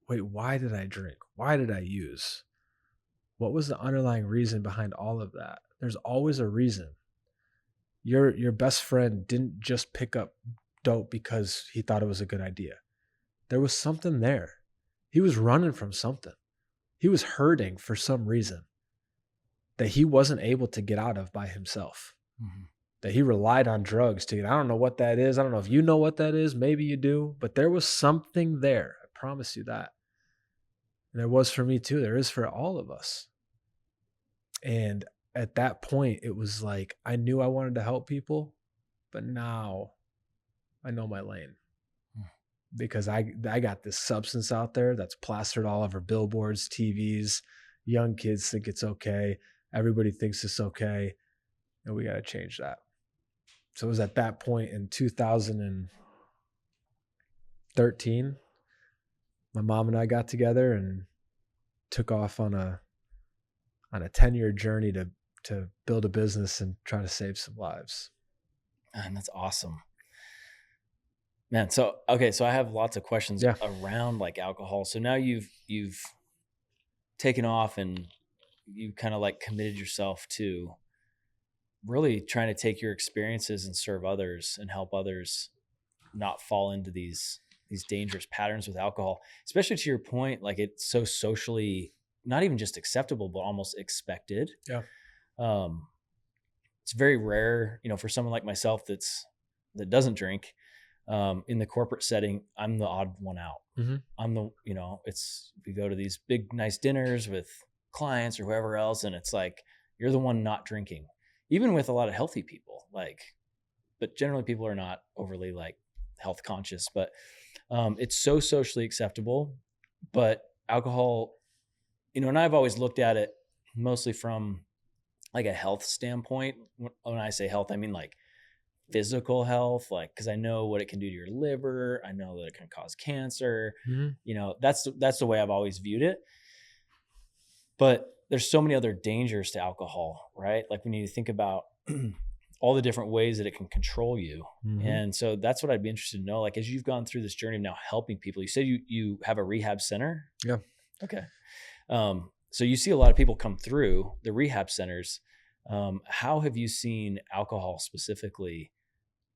wait, why did I drink? Why did I use? What was the underlying reason behind all of that? There's always a reason. Your best friend didn't just pick up dope because he thought it was a good idea. There was something there. He was running from something. He was hurting for some reason that he wasn't able to get out of by himself. Mm-hmm. That he relied on drugs to get. I don't know what that is. I don't know if you know what that is. Maybe you do. But there was something there. I promise you that. And there was for me too. There is for all of us. And at that point, it was like I knew I wanted to help people, but now I know my lane. Because I got this substance out there that's plastered all over billboards, TVs. Young kids think it's okay. Everybody thinks it's okay. And we got to change that. So it was at that point in 2013, my mom and I got together and took off on a 10-year journey to build a business and try to save some lives. And that's awesome. Man, so I have lots of questions around like alcohol. So now you've taken off and you kind of like committed yourself to really trying to take your experiences and serve others and help others not fall into these dangerous patterns with alcohol, especially to your point, like it's so socially not even just acceptable, but almost expected. Yeah. It's very rare, for someone like myself that doesn't drink. In the corporate setting, I'm the odd one out. Mm-hmm. I'm the, we go to these big, nice dinners with clients or whoever else. And it's like, you're the one not drinking, even with a lot of healthy people, but generally people are not overly like health conscious, but, it's so socially acceptable, but alcohol, and I've always looked at it mostly from like a health standpoint. When I say health, I mean like physical health, like, cause I know what it can do to your liver. I know that it can cause cancer. Mm-hmm. That's the way I've always viewed it. But there's so many other dangers to alcohol, right? Like when you think about all the different ways that it can control you. Mm-hmm. And so that's what I'd be interested to know. Like, as you've gone through this journey of now helping people, you said you have a rehab center. Yeah. Okay. So you see a lot of people come through the rehab centers. How have you seen alcohol specifically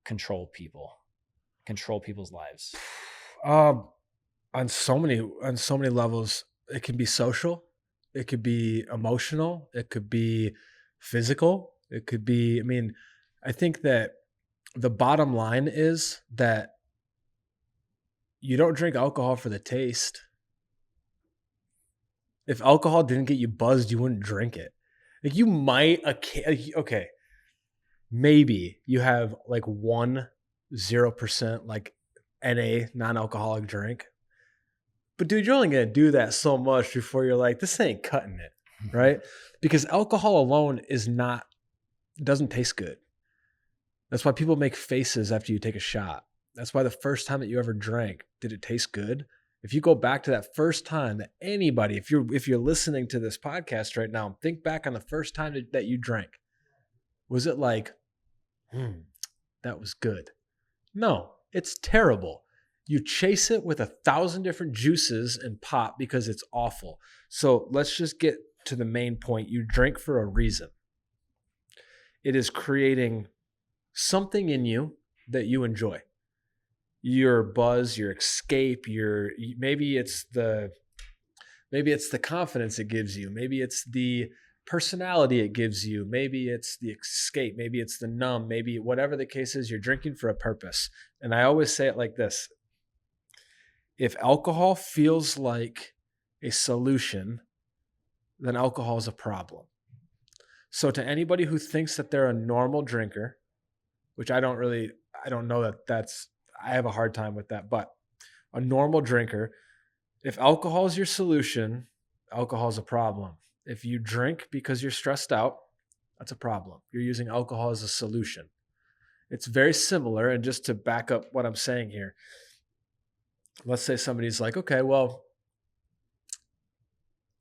control people's lives? On so many levels. It can be social, it could be emotional, it could be physical, it could be, I think that the bottom line is that you don't drink alcohol for the taste. If alcohol didn't get you buzzed, you wouldn't drink it. Like you might, okay, maybe you have like 0% like NA, non-alcoholic drink. But dude, you're only going to do that so much before you're like, this ain't cutting it, right? Because alcohol alone doesn't taste good. That's why people make faces after you take a shot. That's why the first time that you ever drank, did it taste good? If you go back to that first time that anybody, if you're listening to this podcast right now, think back on the first time that you drank. Was it like, that was good? No, it's terrible. You chase it with 1,000 different juices and pop because it's awful. So let's just get to the main point. You drink for a reason. It is creating something in you that you enjoy. your buzz, your escape, maybe it's the confidence it gives you. Maybe it's the personality it gives you. Maybe it's the escape. Maybe it's the numb. Maybe whatever the case is, you're drinking for a purpose. And I always say it like this. If alcohol feels like a solution, then alcohol is a problem. So to anybody who thinks that they're a normal drinker, which I don't know I have a hard time with that, but a normal drinker, if alcohol is your solution, alcohol is a problem. If you drink because you're stressed out, that's a problem. You're using alcohol as a solution. It's very similar. And just to back up what I'm saying here, let's say somebody's like, okay, well,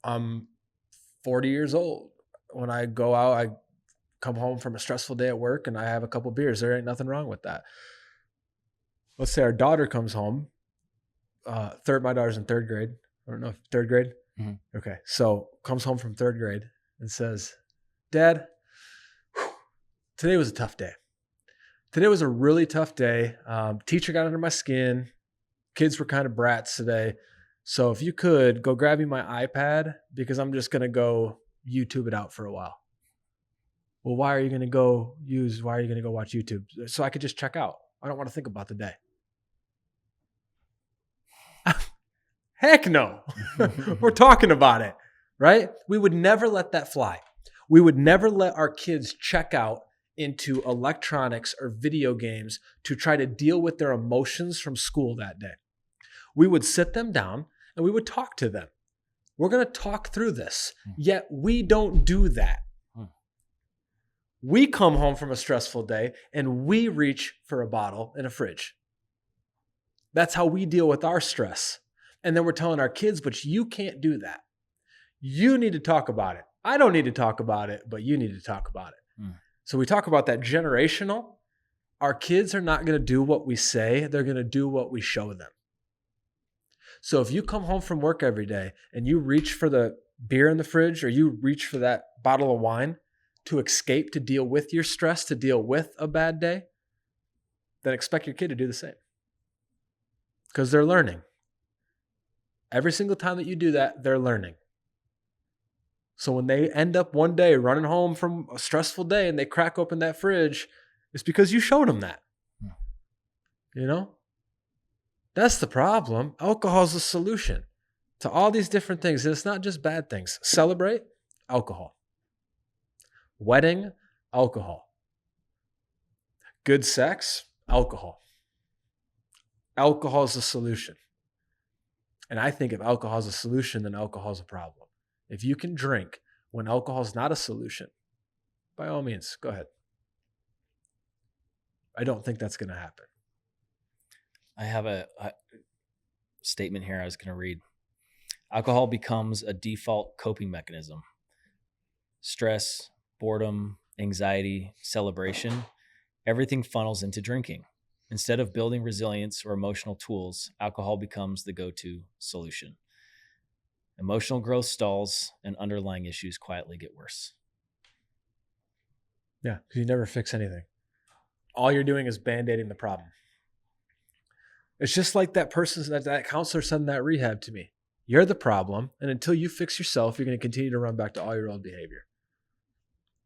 I'm 40 years old. When I go out, I come home from a stressful day at work and I have a couple beers. There ain't nothing wrong with that. Let's say our daughter comes home. My daughter's in third grade. I don't know if third grade. Mm-hmm. Okay. So comes home from third grade and says, Dad, today was a tough day. Today was a really tough day. Teacher got under my skin. Kids were kind of brats today. So if you could go grab me my iPad, because I'm just going to go YouTube it out for a while. Well, why are you going to go watch YouTube? So I could just check out. I don't want to think about the day. Heck no. We're talking about it, right? We would never let that fly. We would never let our kids check out into electronics or video games to try to deal with their emotions from school that day. We would sit them down and we would talk to them. We're going to talk through this, yet we don't do that. We come home from a stressful day and we reach for a bottle in a fridge. That's how we deal with our stress. And then we're telling our kids, but you can't do that. You need to talk about it. I don't need to talk about it, but you need to talk about it. So we talk about that generational. Our kids are not going to do what we say. They're going to do what we show them. So if you come home from work every day and you reach for the beer in the fridge or you reach for that bottle of wine to escape, to deal with your stress, to deal with a bad day, then expect your kid to do the same. Because they're learning. Every single time that you do that, they're learning. So when they end up one day running home from a stressful day and they crack open that fridge, it's because you showed them that. You know? That's the problem. Alcohol is the solution to all these different things. And it's not just bad things. Celebrate, alcohol. Wedding, alcohol. Good sex, alcohol. Alcohol is the solution. And I think if alcohol is a solution, then alcohol is a problem. If you can drink when alcohol is not a solution, by all means, go ahead. I don't think that's going to happen. I have a statement here I was going to read. Alcohol becomes a default coping mechanism. Stress, boredom, anxiety, celebration, everything funnels into drinking. Instead of building resilience or emotional tools, alcohol becomes the go-to solution. Emotional growth stalls and underlying issues quietly get worse. Yeah, because you never fix anything. All you're doing is band-aiding the problem. It's just like that person, that counselor said in that rehab to me. You're the problem, and until you fix yourself, you're going to continue to run back to all your old behavior.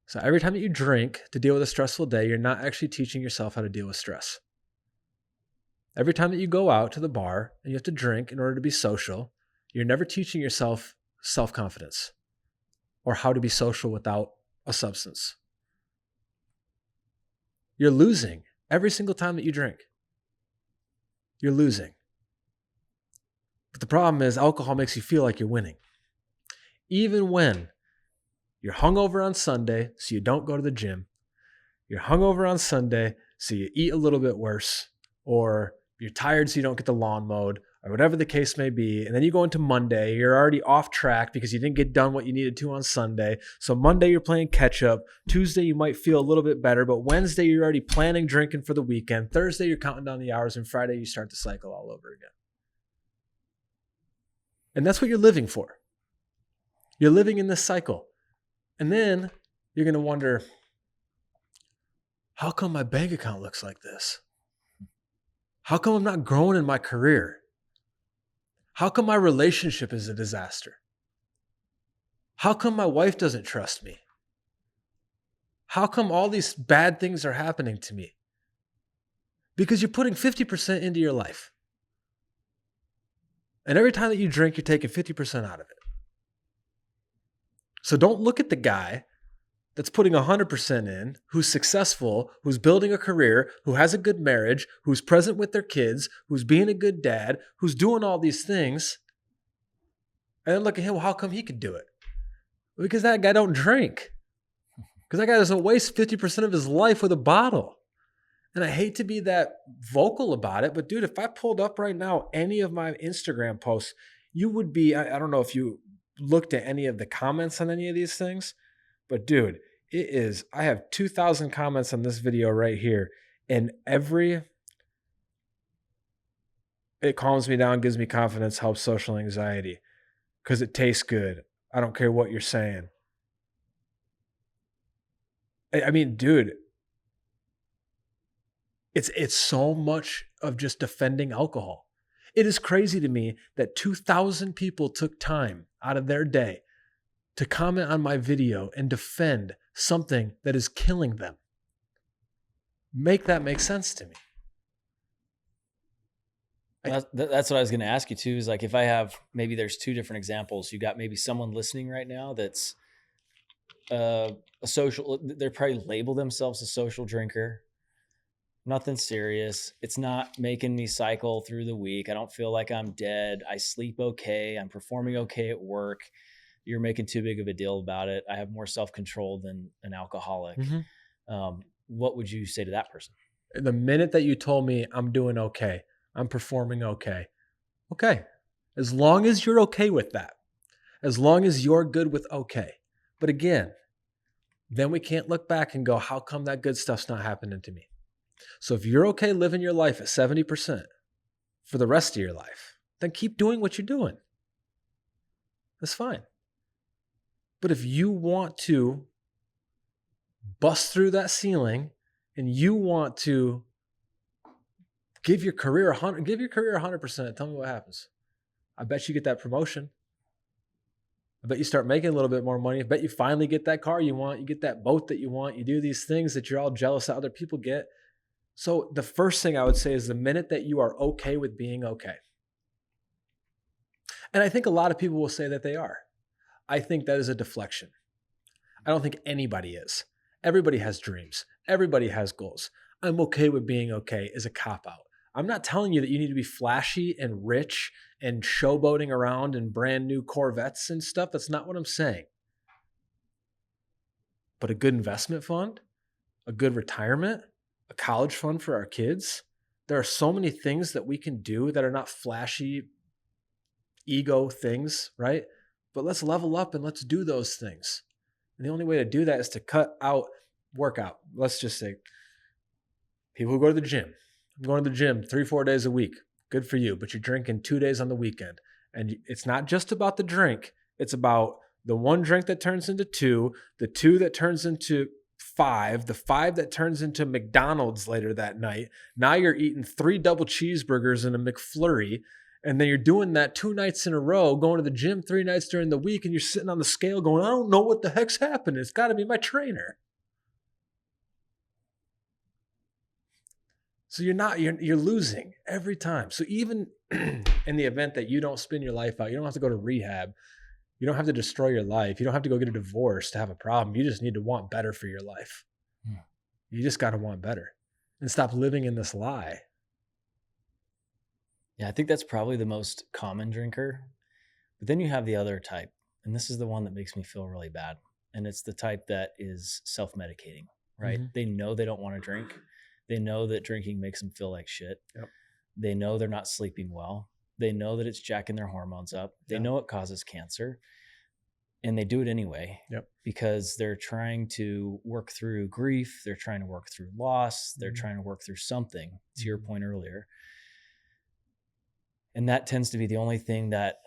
So every time that you drink to deal with a stressful day, you're not actually teaching yourself how to deal with stress. Every time that you go out to the bar and you have to drink in order to be social, you're never teaching yourself self-confidence or how to be social without a substance. You're losing every single time that you drink. You're losing. But the problem is alcohol makes you feel like you're winning. Even when you're hungover on Sunday, so you don't go to the gym. You're hungover on Sunday, so you eat a little bit worse, or you're tired so you don't get the lawn mowed, or whatever the case may be. And then you go into Monday, you're already off track because you didn't get done what you needed to on Sunday. So Monday you're playing catch up. Tuesday you might feel a little bit better, but Wednesday you're already planning drinking for the weekend. Thursday you're counting down the hours, and Friday you start the cycle all over again. And that's what you're living for. You're living in this cycle. And then you're going to wonder, how come my bank account looks like this? How come I'm not growing in my career? How come my relationship is a disaster? How come my wife doesn't trust me? How come all these bad things are happening to me? Because you're putting 50% into your life. And every time that you drink, you're taking 50% out of it. So don't look at the guy that's putting 100% in, who's successful, who's building a career, who has a good marriage, who's present with their kids, who's being a good dad, who's doing all these things. And then look at him, well, how come he could do it? Because that guy don't drink. Because that guy doesn't waste 50% of his life with a bottle. And I hate to be that vocal about it, but dude, if I pulled up right now any of my Instagram posts, you would be, I don't know if you looked at any of the comments on any of these things, but dude, I have 2,000 comments on this video right here. And it calms me down, gives me confidence, helps social anxiety because it tastes good. I don't care what you're saying. I mean, dude, it's so much of just defending alcohol. It is crazy to me that 2,000 people took time out of their day to comment on my video and defend something that is killing them. Make that make sense to me. That's what I was going to ask you too, is like, if I have, maybe there's two different examples. You got maybe someone listening right now that's a social, they're probably label themselves a social drinker. Nothing serious. It's not making me cycle through the week. I don't feel like I'm dead. I sleep okay. I'm performing okay at work. You're making too big of a deal about it. I have more self-control than an alcoholic. Mm-hmm. What would you say to that person? The minute that you told me I'm doing okay, I'm performing okay. Okay. As long as you're okay with that, as long as you're good with okay. But again, then we can't look back and go, how come that good stuff's not happening to me? So if you're okay living your life at 70% for the rest of your life, then keep doing what you're doing. That's fine. But if you want to bust through that ceiling and you want to give your career 100%, tell me what happens. I bet you get that promotion. I bet you start making a little bit more money. I bet you finally get that car you want. You get that boat that you want. You do these things that you're all jealous that other people get. So the first thing I would say is the minute that you are okay with being okay. And I think a lot of people will say that they are. I think that is a deflection. I don't think anybody is. Everybody has dreams. Everybody has goals. I'm okay with being okay is a cop-out. I'm not telling you that you need to be flashy and rich and showboating around in brand new Corvettes and stuff. That's not what I'm saying. But a good investment fund, a good retirement, a college fund for our kids. There are so many things that we can do that are not flashy ego things, right? But let's level up and let's do those things. And the only way to do that is to cut out workout. Let's just say people who go to the gym. I'm going to the gym 3-4 days a week. Good for you. But you're drinking 2 days on the weekend. And it's not just about the drink. It's about the one drink that turns into 2, the 2 that turns into 5, the 5 that turns into McDonald's later that night. Now you're eating 3 double cheeseburgers and a McFlurry. And then you're doing that 2 nights in a row, going to the gym 3 nights during the week, and you're sitting on the scale going, I don't know what the heck's happening. It's got to be my trainer. So you're losing every time. So even in the event that you don't spin your life out, you don't have to go to rehab. You don't have to destroy your life. You don't have to go get a divorce to have a problem. You just need to want better for your life. You just got to want better and stop living in this lie. Yeah, I think that's probably the most common drinker. But then you have the other type, and this is the one that makes me feel really bad. And it's the type that is self-medicating, right? Mm-hmm. They know they don't want to drink. They know that drinking makes them feel like shit. Yep. They know they're not sleeping well. They know that it's jacking their hormones up. They know it causes cancer. And they do it anyway. Yep. Because they're trying to work through grief. They're trying to work through loss. They're trying to work through something, to your point earlier. And that tends to be the only thing that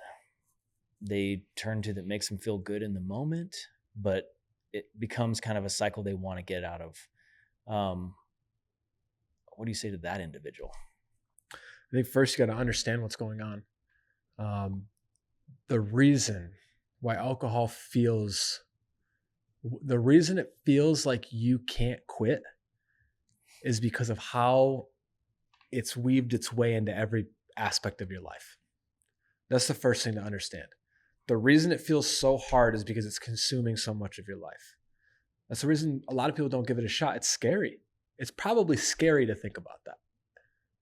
they turn to that makes them feel good in the moment, but it becomes kind of a cycle they want to get out of. What do you say to that individual? I think first you got to understand what's going on. The reason why alcohol feels, the reason it feels like you can't quit is because of how it's weaved its way into every aspect of your life. That's the first thing to understand. The reason it feels so hard is because it's consuming so much of your life. That's the reason a lot of people don't give it a shot. It's scary. It's probably scary to think about that.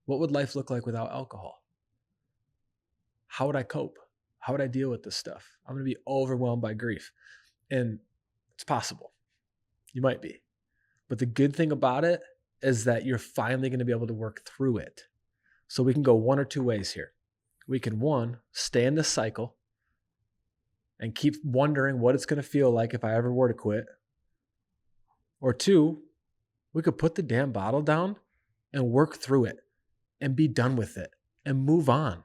What would life look like without alcohol? How would I cope? How would I deal with this stuff? I'm going to be overwhelmed by grief. And it's possible. You might be. But the good thing about it is that you're finally going to be able to work through it. So we can go one or two ways here. We can, one, stay in this cycle and keep wondering what it's going to feel like if I ever were to quit. Or two, we could put the damn bottle down and work through it and be done with it and move on.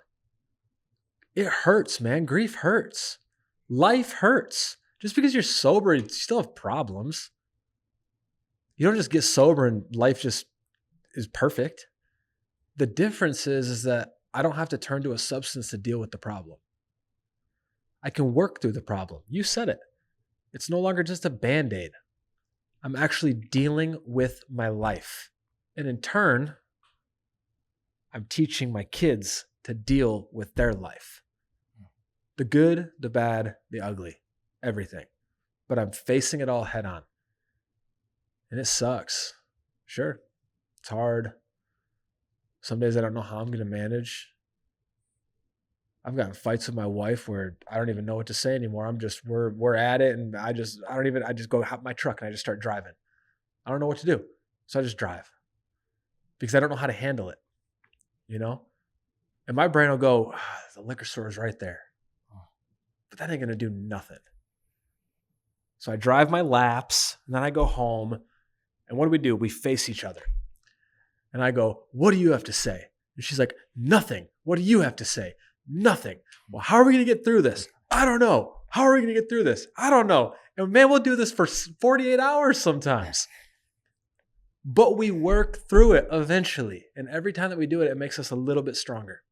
It hurts, man. Grief hurts. Life hurts. Just because you're sober, you still have problems. You don't just get sober and life just is perfect. The difference is that I don't have to turn to a substance to deal with the problem. I can work through the problem. You said it. It's no longer just a Band-Aid. I'm actually dealing with my life. And in turn, I'm teaching my kids to deal with their life. The good, the bad, the ugly, everything. But I'm facing it all head on. And it sucks. Sure. It's hard. Some days I don't know how I'm going to manage. I've gotten fights with my wife where I don't even know what to say anymore. We're at it, and I just go hop my truck and I just start driving. I don't know what to do. So I just drive because I don't know how to handle it, you know? And my brain will go, the liquor store is right there. But that ain't going to do nothing. So I drive my laps and then I go home. And what do? We face each other. And I go, what do you have to say? And she's like, nothing. What do you have to say? Nothing. Well, how are we going to get through this? I don't know. How are we going to get through this? I don't know. And man, we'll do this for 48 hours sometimes. But we work through it eventually. And every time that we do it, it makes us a little bit stronger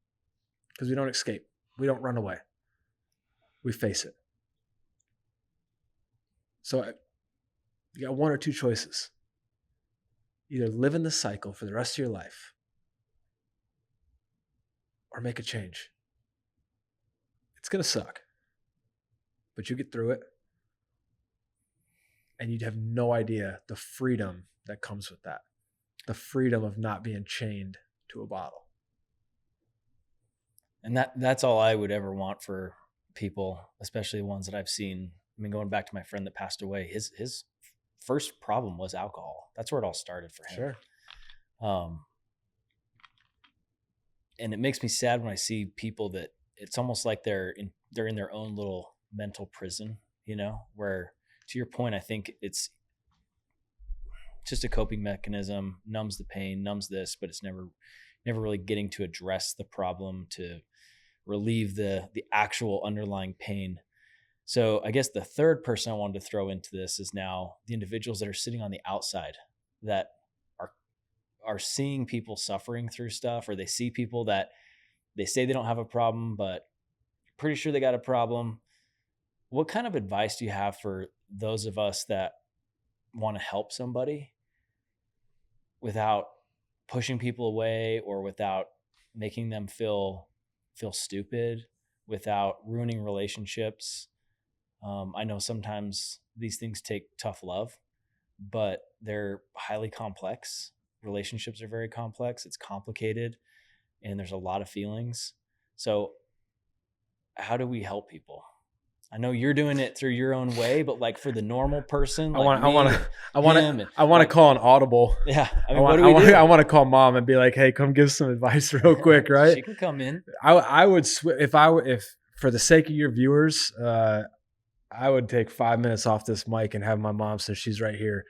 because we don't escape. We don't run away. We face it. So you got one or two choices. Either live in the cycle for the rest of your life or make a change. It's going to suck, but you get through it and you'd have no idea the freedom that comes with that. The freedom of not being chained to a bottle. And that's all I would ever want for people, especially the ones that I've seen. I mean, going back to my friend that passed away, his first problem was alcohol. That's where it all started for him. Sure. And it makes me sad when I see people that it's almost like they're in their own little mental prison, you know, where to your point, I think it's just a coping mechanism, numbs the pain, numbs this, but it's never really getting to address the problem to relieve the actual underlying pain. So I guess the third person I wanted to throw into this is now the individuals that are sitting on the outside that are seeing people suffering through stuff, or they see people that they say they don't have a problem, but pretty sure they got a problem. What kind of advice do you have for those of us that want to help somebody without pushing people away or without making them feel stupid, without ruining relationships? I know sometimes these things take tough love, but they're highly complex. Relationships are very complex. It's complicated and there's a lot of feelings. So how do we help people? I know you're doing it through your own way, but like for the normal person, I want to call an audible. Yeah. I mean, what do we do? I want to call mom and be like, hey, come give some advice real quick. Right. She can come in. I would if for the sake of your viewers, I would take 5 minutes off this mic and have my mom, since she's right here,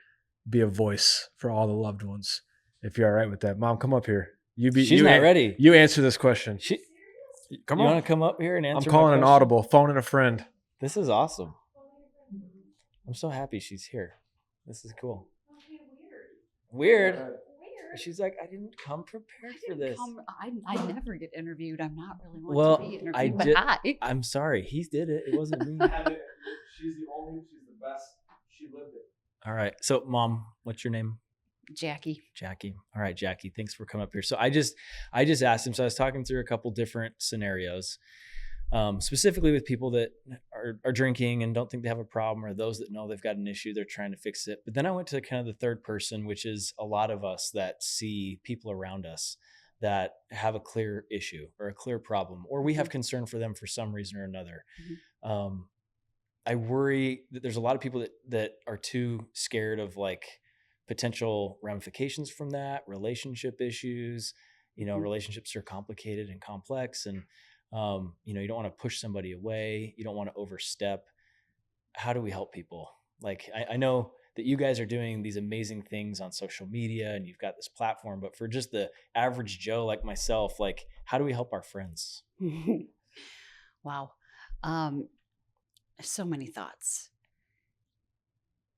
be a voice for all the loved ones. If you're all right with that, Mom, come up here. She's not ready. You answer this question. Come on. You want to come up here and answer? I'm calling an audible, phoning a friend. This is awesome. I'm so happy she's here. This is cool. Weird. She's like, I didn't come prepared for this. I never get interviewed. I'm not really one Well, to be interviewed, but hi. I'm sorry. He did it. It wasn't me. She's the best. She lived it. All right. So, Mom, what's your name? Jackie. All right, Jackie, thanks for coming up here. So I just asked him. So I was talking through a couple different scenarios, specifically with people that are drinking and don't think they have a problem, or those that know they've got an issue, they're trying to fix it. But then I went to kind of the third person, which is a lot of us that see people around us that have a clear issue or a clear problem, or we have concern for them for some reason or another. Mm-hmm. I worry that there's a lot of people that are too scared of like potential ramifications from that, relationship issues. Relationships are complicated and complex, and you don't want to push somebody away. You don't want to overstep. How do we help people? Like, I know that you guys are doing these amazing things on social media and you've got this platform, but for just the average Joe like myself, like, how do we help our friends? Wow. So many thoughts.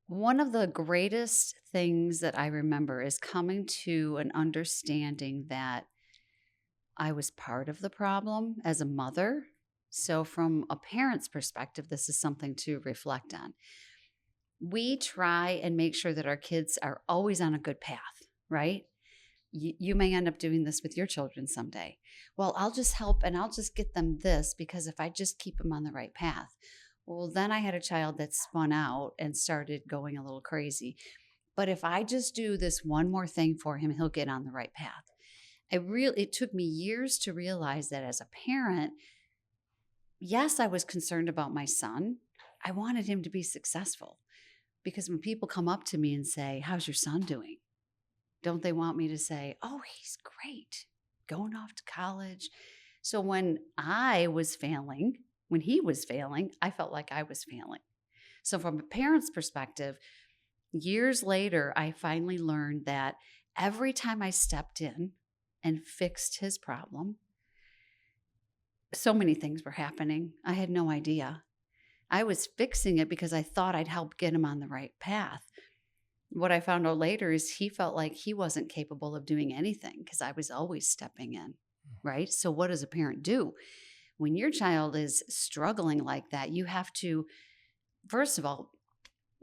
One of the greatest things that I remember is coming to an understanding that I was part of the problem as a mother. So from a parent's perspective, this is something to reflect on. We try and make sure that our kids are always on a good path, right? You may end up doing this with your children someday. Well, I'll just help and I'll just get them this because if I just keep them on the right path. Well, then I had a child that spun out and started going a little crazy. But if I just do this one more thing for him, he'll get on the right path. It took me years to realize that as a parent, yes, I was concerned about my son. I wanted him to be successful because when people come up to me and say, how's your son doing? Don't they want me to say, oh, he's great, going off to college. So when he was failing, I felt like I was failing. So from a parent's perspective, years later, I finally learned that every time I stepped in and fixed his problem, so many things were happening. I had no idea. I was fixing it because I thought I'd help get him on the right path. What I found out later is he felt like he wasn't capable of doing anything because I was always stepping in, right? So what does a parent do? When your child is struggling like that, you have to, first of all,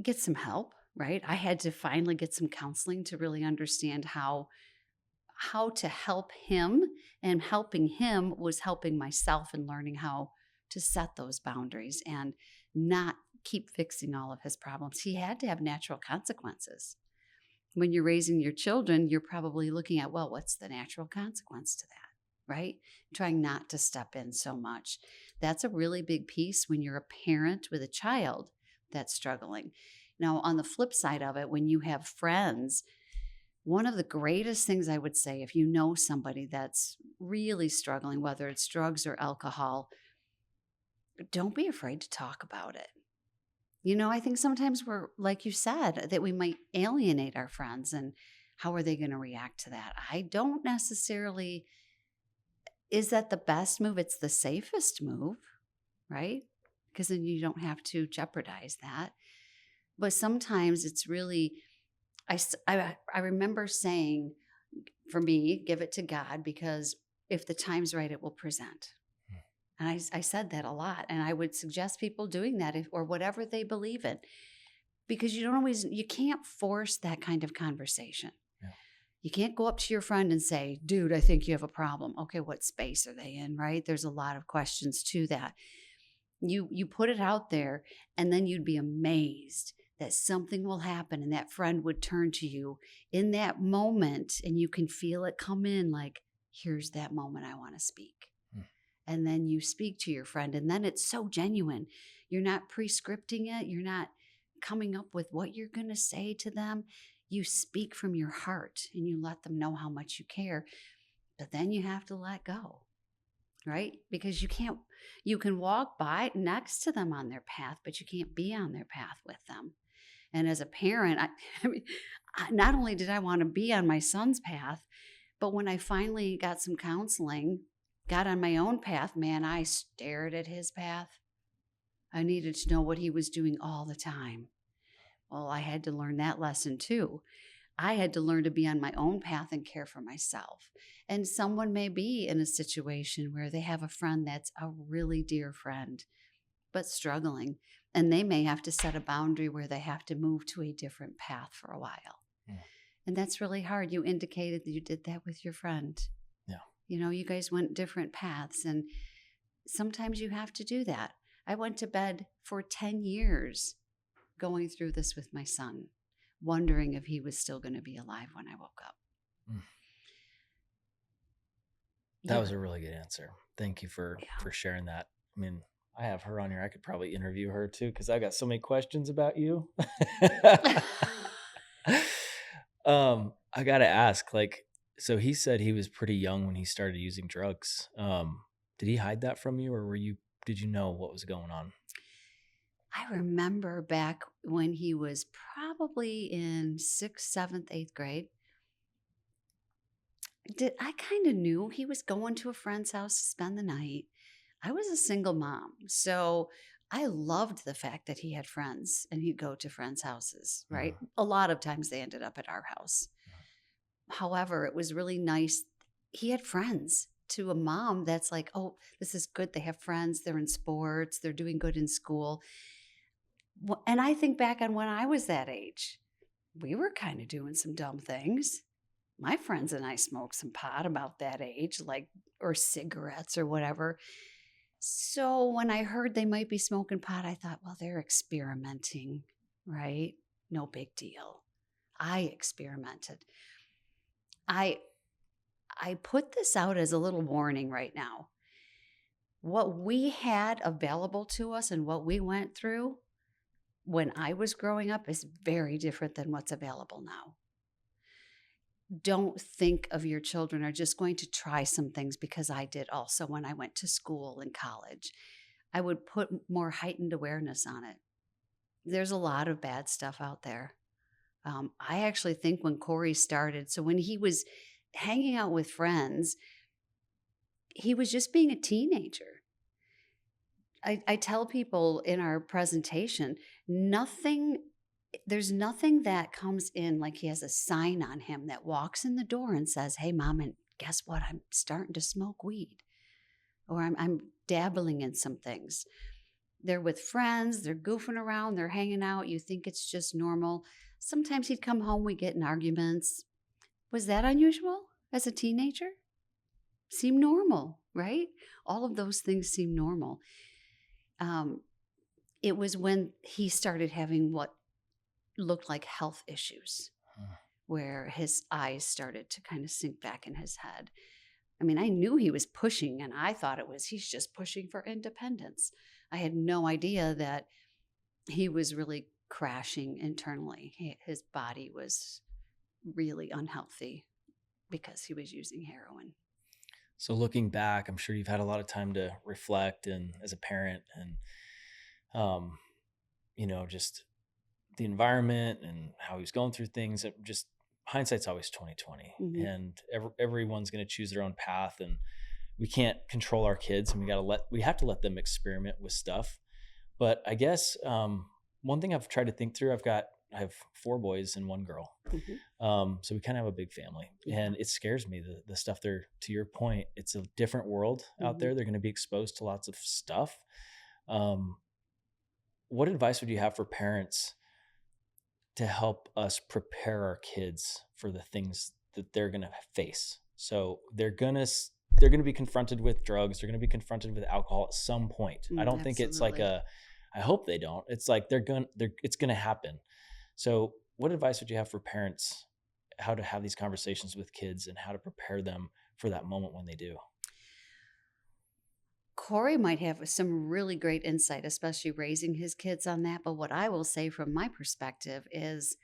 get some help, right? I had to finally get some counseling to really understand how to help him, and helping him was helping myself and learning how to set those boundaries and not keep fixing all of his problems. He had to have natural consequences. When you're raising your children, you're probably looking at, well, what's the natural consequence to that? Right? Trying not to step in so much. That's a really big piece when you're a parent with a child that's struggling. Now, on the flip side of it, when you have friends, one of the greatest things I would say, if you know somebody that's really struggling, whether it's drugs or alcohol, don't be afraid to talk about it. I think sometimes we're, like you said, that we might alienate our friends, and how are they going to react to that? I don't necessarily. Is that the best move? It's the safest move, right? Because then you don't have to jeopardize that. But sometimes it's really, I remember saying, for me, give it to God, because if the time's right, it will present. And I said that a lot. And I would suggest people doing that or whatever they believe in, because you can't force that kind of conversation. You can't go up to your friend and say, dude, I think you have a problem. Okay, what space are they in, right? There's a lot of questions to that. You put it out there, and then you'd be amazed that something will happen, and that friend would turn to you in that moment, and you can feel it come in like, here's that moment I want to speak. And then you speak to your friend, and then it's so genuine. You're not pre-scripting it. You're not coming up with what you're going to say to them. You speak from your heart and you let them know how much you care, but then you have to let go, right? Because you can walk by next to them on their path, but you can't be on their path with them. And as a parent, not only did I want to be on my son's path, but when I finally got some counseling, got on my own path, man, I stared at his path. I needed to know what he was doing all the time. Well, I had to learn that lesson too. I had to learn to be on my own path and care for myself. And someone may be in a situation where they have a friend that's a really dear friend, but struggling. And they may have to set a boundary where they have to move to a different path for a while. Yeah. And that's really hard. You indicated that you did that with your friend. Yeah. You know, you guys went different paths, and sometimes you have to do that. I went to bed for 10 years going through this with my son, wondering if he was still going to be alive when I woke up. That was a really good answer. Thank you for sharing that. I mean, I have her on here. I could probably interview her too, because I got so many questions about you. I got to ask, like, so he said he was pretty young when he started using drugs. Did he hide that from you, or did you know what was going on? I remember back when he was probably in 6th, 7th, 8th grade. I kind of knew he was going to a friend's house to spend the night. I was a single mom, so I loved the fact that he had friends and he'd go to friends' houses, right? A lot of times they ended up at our house. However, it was really nice. He had friends. To a mom that's like, oh, this is good. They have friends. They're in sports. They're doing good in school. And I think back on when I was that age, we were kind of doing some dumb things. My friends and I smoked some pot about that age, or cigarettes or whatever. So when I heard they might be smoking pot, I thought, well, they're experimenting, right? No big deal. I experimented. I put this out as a little warning right now. What we had available to us and what we went through when I was growing up is very different than what's available now. Don't think of your children are just going to try some things, because I did also when I went to school and college. I would put more heightened awareness on it. There's a lot of bad stuff out there. I actually think when Corey started, so when he was hanging out with friends, he was just being a teenager. I tell people in our presentation, there's nothing that comes in like he has a sign on him that walks in the door and says, hey, Mom, and guess what? I'm starting to smoke weed, or I'm dabbling in some things. They're with friends, they're goofing around, they're hanging out. You think it's just normal. Sometimes he'd come home, we get in arguments. Was that unusual as a teenager? Seemed normal, right? All of those things seem normal. It was when he started having what looked like health issues, where his eyes started to kind of sink back in his head. I mean, I knew he was pushing, and I thought he's just pushing for independence. I had no idea that he was really crashing internally. His body was really unhealthy because he was using heroin. So looking back, I'm sure you've had a lot of time to reflect, and as a parent, and just the environment and how he was going through things. Just hindsight's always 20/20, and everyone's going to choose their own path, and we can't control our kids, and we have to let them experiment with stuff. But I guess one thing I've tried to think through, I have 4 boys and 1 girl. So we kind of have a big family, and it scares me, the stuff to your point, it's a different world out there. They're going to be exposed to lots of stuff. What advice would you have for parents to help us prepare our kids for the things that they're going to face? So they're going to be confronted with drugs. They're going to be confronted with alcohol at some point. I don't think it's like I hope they don't. It's like it's going to happen. So what advice would you have for parents, how to have these conversations with kids and how to prepare them for that moment when they do? Corey might have some really great insight, especially raising his kids on that. But what I will say from my perspective is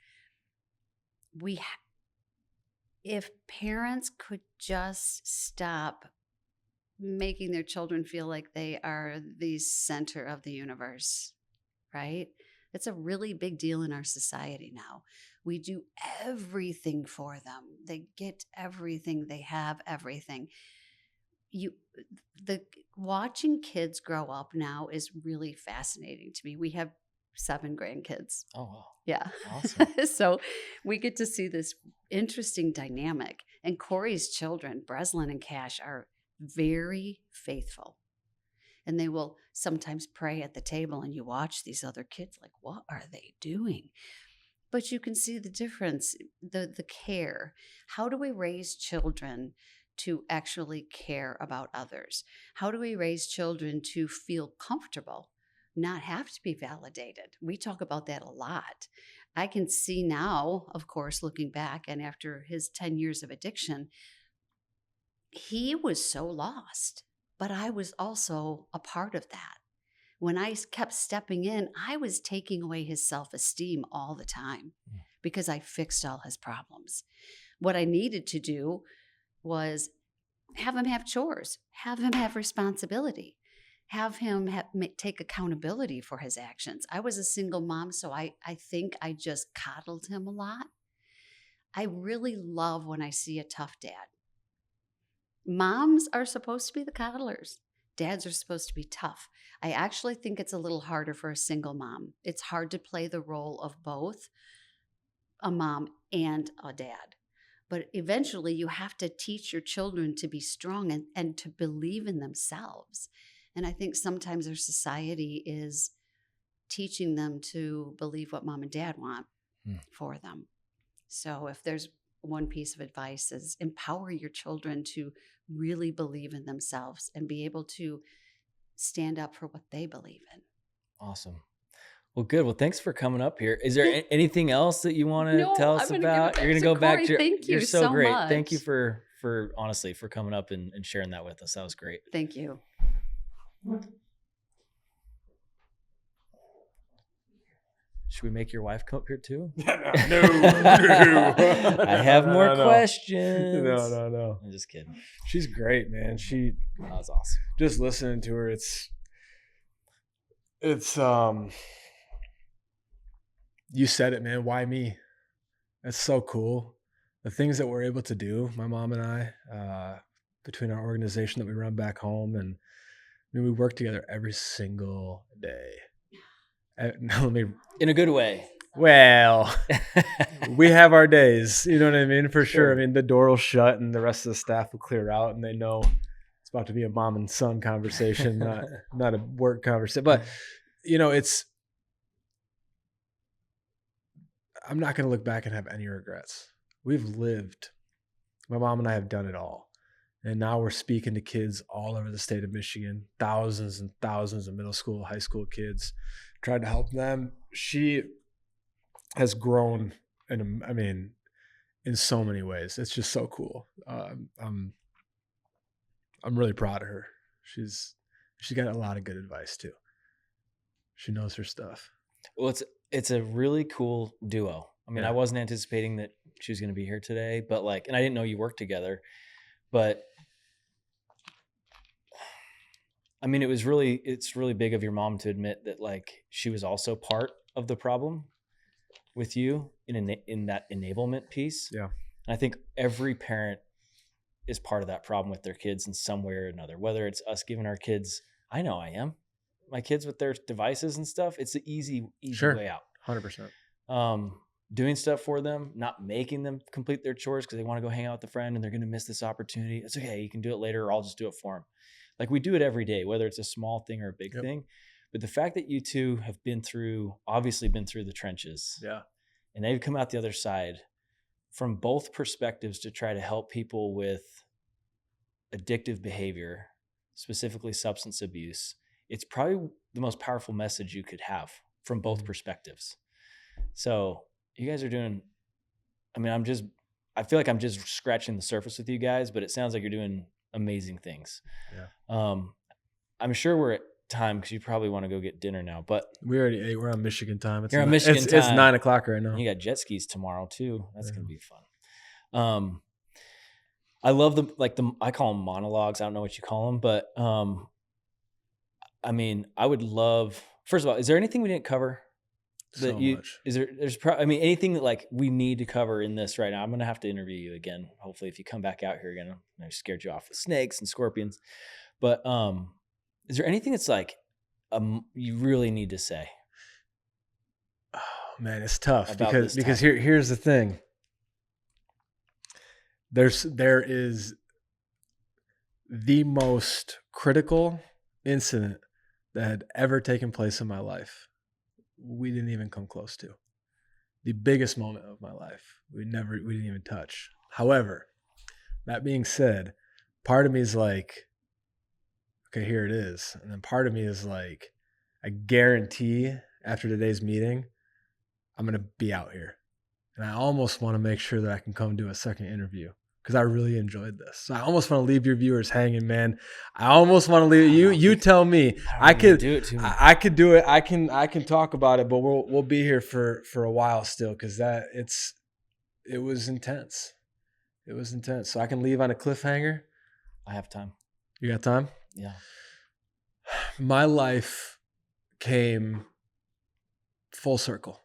if parents could just stop making their children feel like they are the center of the universe, right? It's a really big deal in our society now. We do everything for them. They get everything. They have everything. Watching kids grow up now is really fascinating to me. We have 7 grandkids. Oh, wow. Yeah. Awesome. So we get to see this interesting dynamic. And Corey's children, Breslin and Cash, are very faithful. And they will sometimes pray at the table, and you watch these other kids like, what are they doing? But you can see the difference, the care. How do we raise children to actually care about others? How do we raise children to feel comfortable, not have to be validated? We talk about that a lot. I can see now, of course, looking back, and after his 10 years of addiction, he was so lost, but I was also a part of that. When I kept stepping in, I was taking away his self-esteem all the time because I fixed all his problems. What I needed to do was have him have chores, have him have responsibility, have him take accountability for his actions. I was a single mom, so I think I just coddled him a lot. I really love when I see a tough dad. Moms are supposed to be the coddlers. Dads are supposed to be tough. I actually think it's a little harder for a single mom. It's hard to play the role of both a mom and a dad. But eventually you have to teach your children to be strong and to believe in themselves. And I think sometimes our society is teaching them to believe what mom and dad want for them. So if there's one piece of advice is empower your children to really believe in themselves and be able to stand up for what they believe in. Awesome. Well, good. Well, thanks for coming up here. Is there anything else that you want to tell us about? You're going to go back to Thank you. You're so great. Much. Thank you for honestly, for coming up and sharing that with us. That was great. Thank you. Should we make your wife come up here too? No. I have more questions. No. I'm just kidding. She's great, man. That was awesome. Just listening to her, it's you said it, man. Why me? That's so cool. The things that we're able to do, my mom and I, between our organization that we run back home, and I mean, we work together every single day. In a good way. Well, we have our days, you know what I mean? For sure. I mean, the door will shut and the rest of the staff will clear out, and they know it's about to be a mom and son conversation, not a work conversation. But, you know, I'm not going to look back and have any regrets. We've lived. My mom and I have done it all. And now we're speaking to kids all over the state of Michigan, thousands and thousands of middle school, high school kids, tried to help them. She has grown, in so many ways. It's just so cool. I'm really proud of her. She's got a lot of good advice too. She knows her stuff. Well, it's a really cool duo. I mean, Yeah. I wasn't anticipating that she was going to be here today, but and I didn't know you worked together, but I mean, it's really big of your mom to admit that she was also part of the problem with you in that enablement piece. Yeah. And I think every parent is part of that problem with their kids in some way or another, whether it's us giving our kids, I know I am, my kids with their devices and stuff. It's the easy Sure. way out. 100%. Doing stuff for them, not making them complete their chores because they want to go hang out with a friend and they're going to miss this opportunity. It's okay. You can do it later, or I'll just do it for them. We do it every day, whether it's a small thing or a big thing. But the fact that you two have obviously been through the trenches. Yeah. And they've come out the other side from both perspectives to try to help people with addictive behavior, specifically substance abuse. It's probably the most powerful message you could have from both perspectives. So you guys are doing, I feel like I'm just scratching the surface with you guys, but it sounds like you're doing amazing things. Yeah. I'm sure we're at time because you probably want to go get dinner now, but We already ate. We're on Michigan time. You're on Michigan time. It's 9:00 right now. You got jet skis tomorrow too. That's going to be fun. I love I call them monologues. I don't know what you call them, but I would love, first of all, is there anything we didn't cover? Much. Anything that we need to cover in this right now? I'm going to have to interview you again. Hopefully if you come back out here again, I scared you off with snakes and scorpions, but is there anything that's you really need to say? man, it's tough about because this here's the thing. There is the most critical incident that had ever taken place in my life. We didn't even come close to. The biggest moment of my life. We didn't even touch. However, that being said, part of me is like, okay, here it is. And then part of me is like, I guarantee after today's meeting, I'm going to be out here. And I almost want to make sure that I can come do a second interview because I really enjoyed this. So I almost want to leave your viewers hanging, man. I almost want to leave you tell me. I could do it to me. I could do it. I can talk about it, but we'll be here for a while still because it was intense. It was intense. So I can leave on a cliffhanger. I have time. You got time? Yeah. My life came full circle.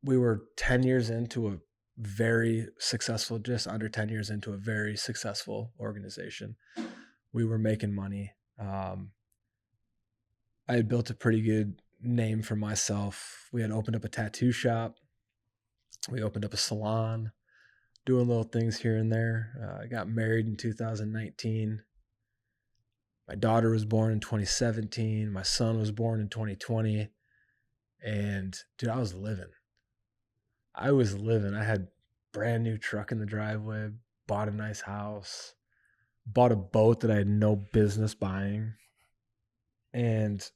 We were 10 years into a very successful, just under 10 years into a very successful organization. We were making money. I had built a pretty good name for myself. We had opened up a tattoo shop. We opened up a salon, doing little things here and there. I got married in 2019. My daughter was born in 2017. My son was born in 2020. And dude, I was living. I had brand new truck in the driveway, bought a nice house, bought a boat that I had no business buying. And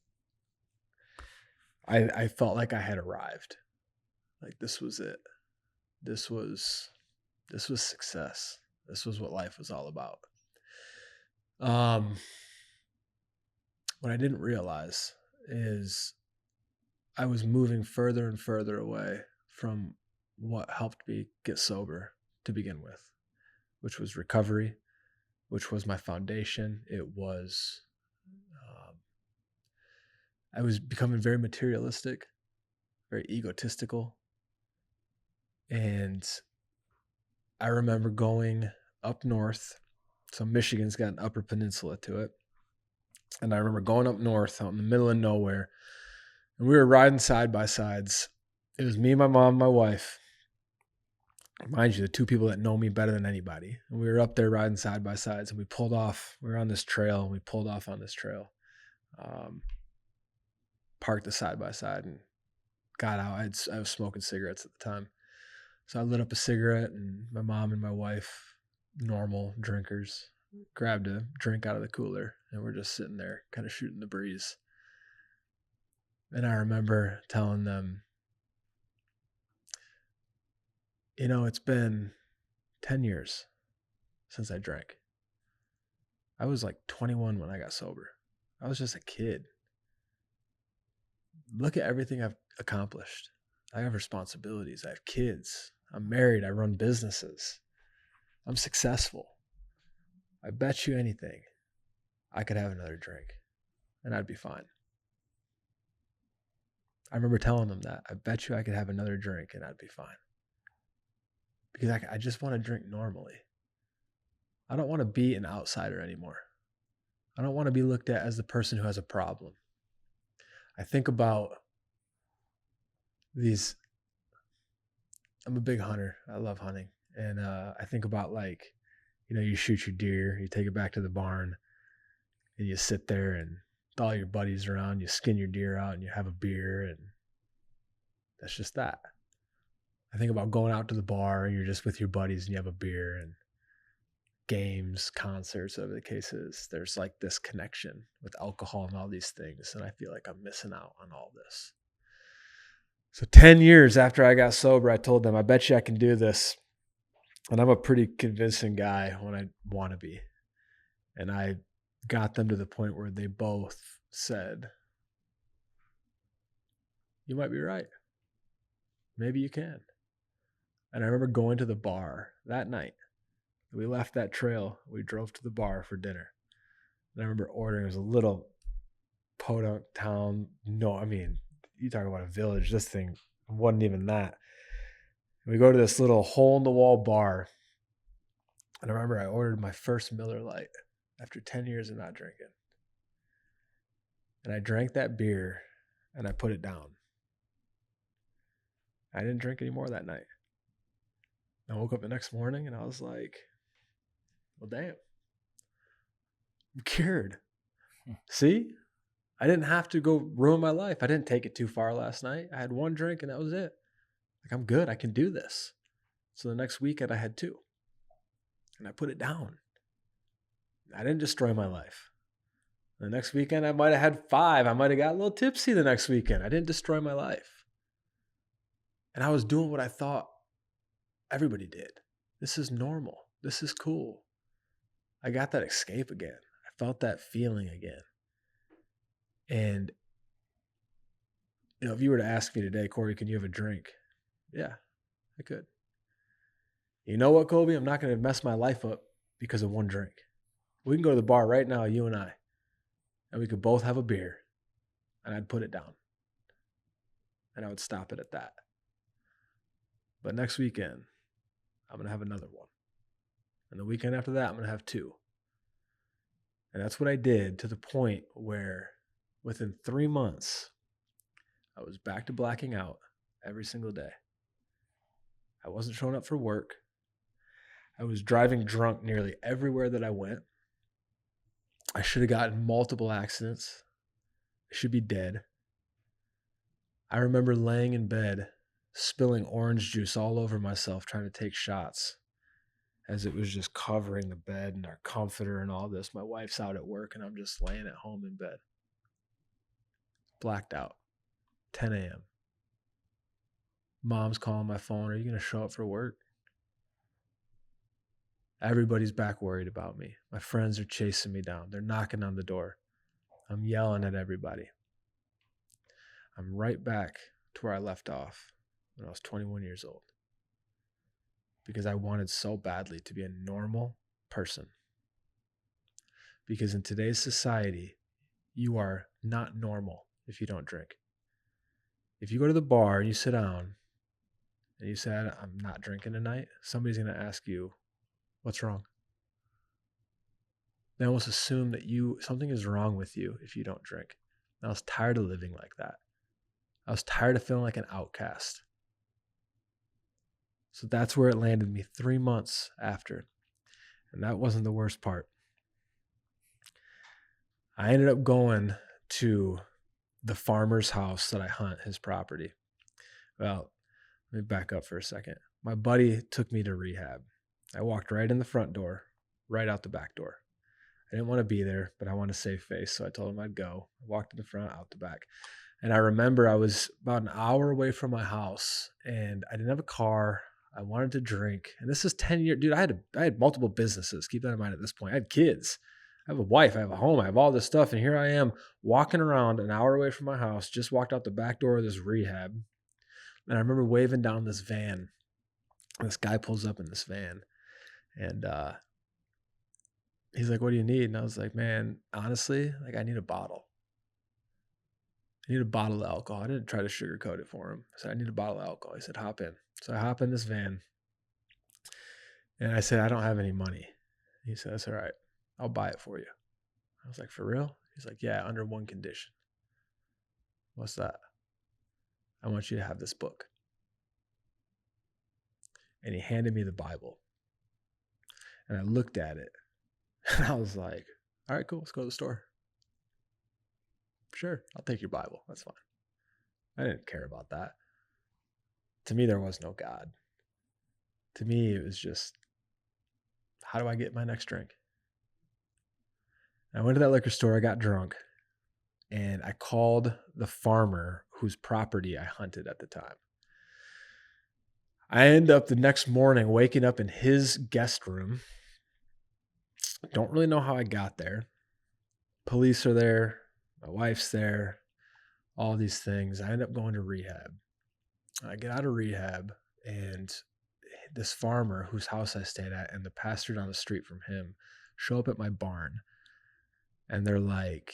I felt like I had arrived. Like this was it. This was success. This was what life was all about. What I didn't realize is I was moving further and further away from what helped me get sober to begin with, which was recovery, which was my foundation. It was, I was becoming very materialistic, very egotistical. And I remember going up north. So Michigan's got an upper peninsula to it. And I remember going up north out in the middle of nowhere. And we were riding side by sides. It was me, my mom, my wife. Mind you, the two people that know me better than anybody. And we were up there riding side by sides, and we pulled off. We were on this trail, and we pulled off on this trail. Parked the side by side and got out. I was smoking cigarettes at the time. So I lit up a cigarette, and my mom and my wife, normal drinkers, grabbed a drink out of the cooler, and we're just sitting there kind of shooting the breeze. And I remember telling them, it's been 10 years since I drank. I was like 21 when I got sober. I was just a kid. Look at everything I've accomplished. I have responsibilities. I have kids. I'm married. I run businesses. I'm successful. I bet you anything, I could have another drink and I'd be fine. I remember telling them that. I bet you I could have another drink and I'd be fine. Because I just want to drink normally. I don't want to be an outsider anymore. I don't want to be looked at as the person who has a problem. I think about these. I'm a big hunter. I love hunting. And I think about you shoot your deer, you take it back to the barn, and you sit there and with all your buddies around, you skin your deer out and you have a beer, and that's just that. I think about going out to the bar and you're just with your buddies and you have a beer, and games, concerts, whatever the case is. There's like this connection with alcohol and all these things. And I feel like I'm missing out on all this. So 10 years after I got sober, I told them, I bet you I can do this. And I'm a pretty convincing guy when I want to be. And I got them to the point where they both said, you might be right. Maybe you can. And I remember going to the bar that night. We left that trail. We drove to the bar for dinner. And I remember ordering, it was a little podunk town. No, I mean, you talk about a village. This thing wasn't even that. We go to this little hole-in-the-wall bar. And I remember I ordered my first Miller Lite after 10 years of not drinking. And I drank that beer. and I put it down. I didn't drink anymore that night. I woke up the next morning and I was like, well, damn, I'm cured. See, I didn't have to go ruin my life. I didn't take it too far last night. I had one drink and that was it. Like, I'm good. I can do this. So the next weekend I had 2 and I put it down. I didn't destroy my life. The next weekend I might have had 5. I might have got a little tipsy the next weekend. I didn't destroy my life. And I was doing what I thought everybody did. This is normal. This is cool. I got that escape again. I felt that feeling again. And, if you were to ask me today, Corey, can you have a drink? Yeah, I could. You know what, Colby? I'm not going to mess my life up because of one drink. We can go to the bar right now, you and I, and we could both have a beer, and I'd put it down. And I would stop it at that. But next weekend, I'm going to have another one. And the weekend after that, I'm going to have 2. And that's what I did, to the point where within 3 months, I was back to blacking out every single day. I wasn't showing up for work. I was driving drunk nearly everywhere that I went. I should have gotten multiple accidents. I should be dead. I remember laying in bed, spilling orange juice all over myself, trying to take shots as it was just covering the bed and our comforter and all this. My wife's out at work and I'm just laying at home in bed. Blacked out. 10 a.m. Mom's calling my phone. Are you going to show up for work? Everybody's back worried about me. My friends are chasing me down. They're knocking on the door. I'm yelling at everybody. I'm right back to where I left off when I was 21 years old. Because I wanted so badly to be a normal person. Because in today's society, you are not normal if you don't drink. If you go to the bar and you sit down and you say, I'm not drinking tonight, somebody's going to ask you, what's wrong? They almost assume that something is wrong with you if you don't drink. And I was tired of living like that. I was tired of feeling like an outcast. So that's where it landed me 3 months after. And that wasn't the worst part. I ended up going to the farmer's house that I hunt, his property. Well, let me back up for a second. My buddy took me to rehab. I walked right in the front door, right out the back door. I didn't want to be there, but I wanted to save face, so I told him I'd go. I walked in the front, out the back. And I remember I was about an hour away from my house, and I didn't have a car. I wanted to drink. And this is 10 years. Dude, I had multiple businesses. Keep that in mind at this point. I had kids. I have a wife. I have a home. I have all this stuff. And here I am walking around an hour away from my house, just walked out the back door of this rehab. And I remember waving down this van. This guy pulls up in this van. And he's like, what do you need? And I was like, man, honestly, I need a bottle. I need a bottle of alcohol. I didn't try to sugarcoat it for him. I said, I need a bottle of alcohol. He said, hop in. So I hop in this van. And I said, I don't have any money. He said, that's all right. I'll buy it for you. I was like, for real? He's like, yeah, under one condition. What's that? I want you to have this book. And he handed me the Bible. And I looked at it. And I was like, all right, cool. Let's go to the store. Sure, I'll take your Bible. That's fine. I didn't care about that. To me, there was no God. To me, it was just, how do I get my next drink? I went to that liquor store. I got drunk. And I called the farmer whose property I hunted at the time. I end up the next morning waking up in his guest room. Don't really know how I got there. Police are there. My wife's there. All these things. I end up going to rehab. I get out of rehab, and this farmer whose house I stayed at and the pastor down the street from him show up at my barn. And they're like,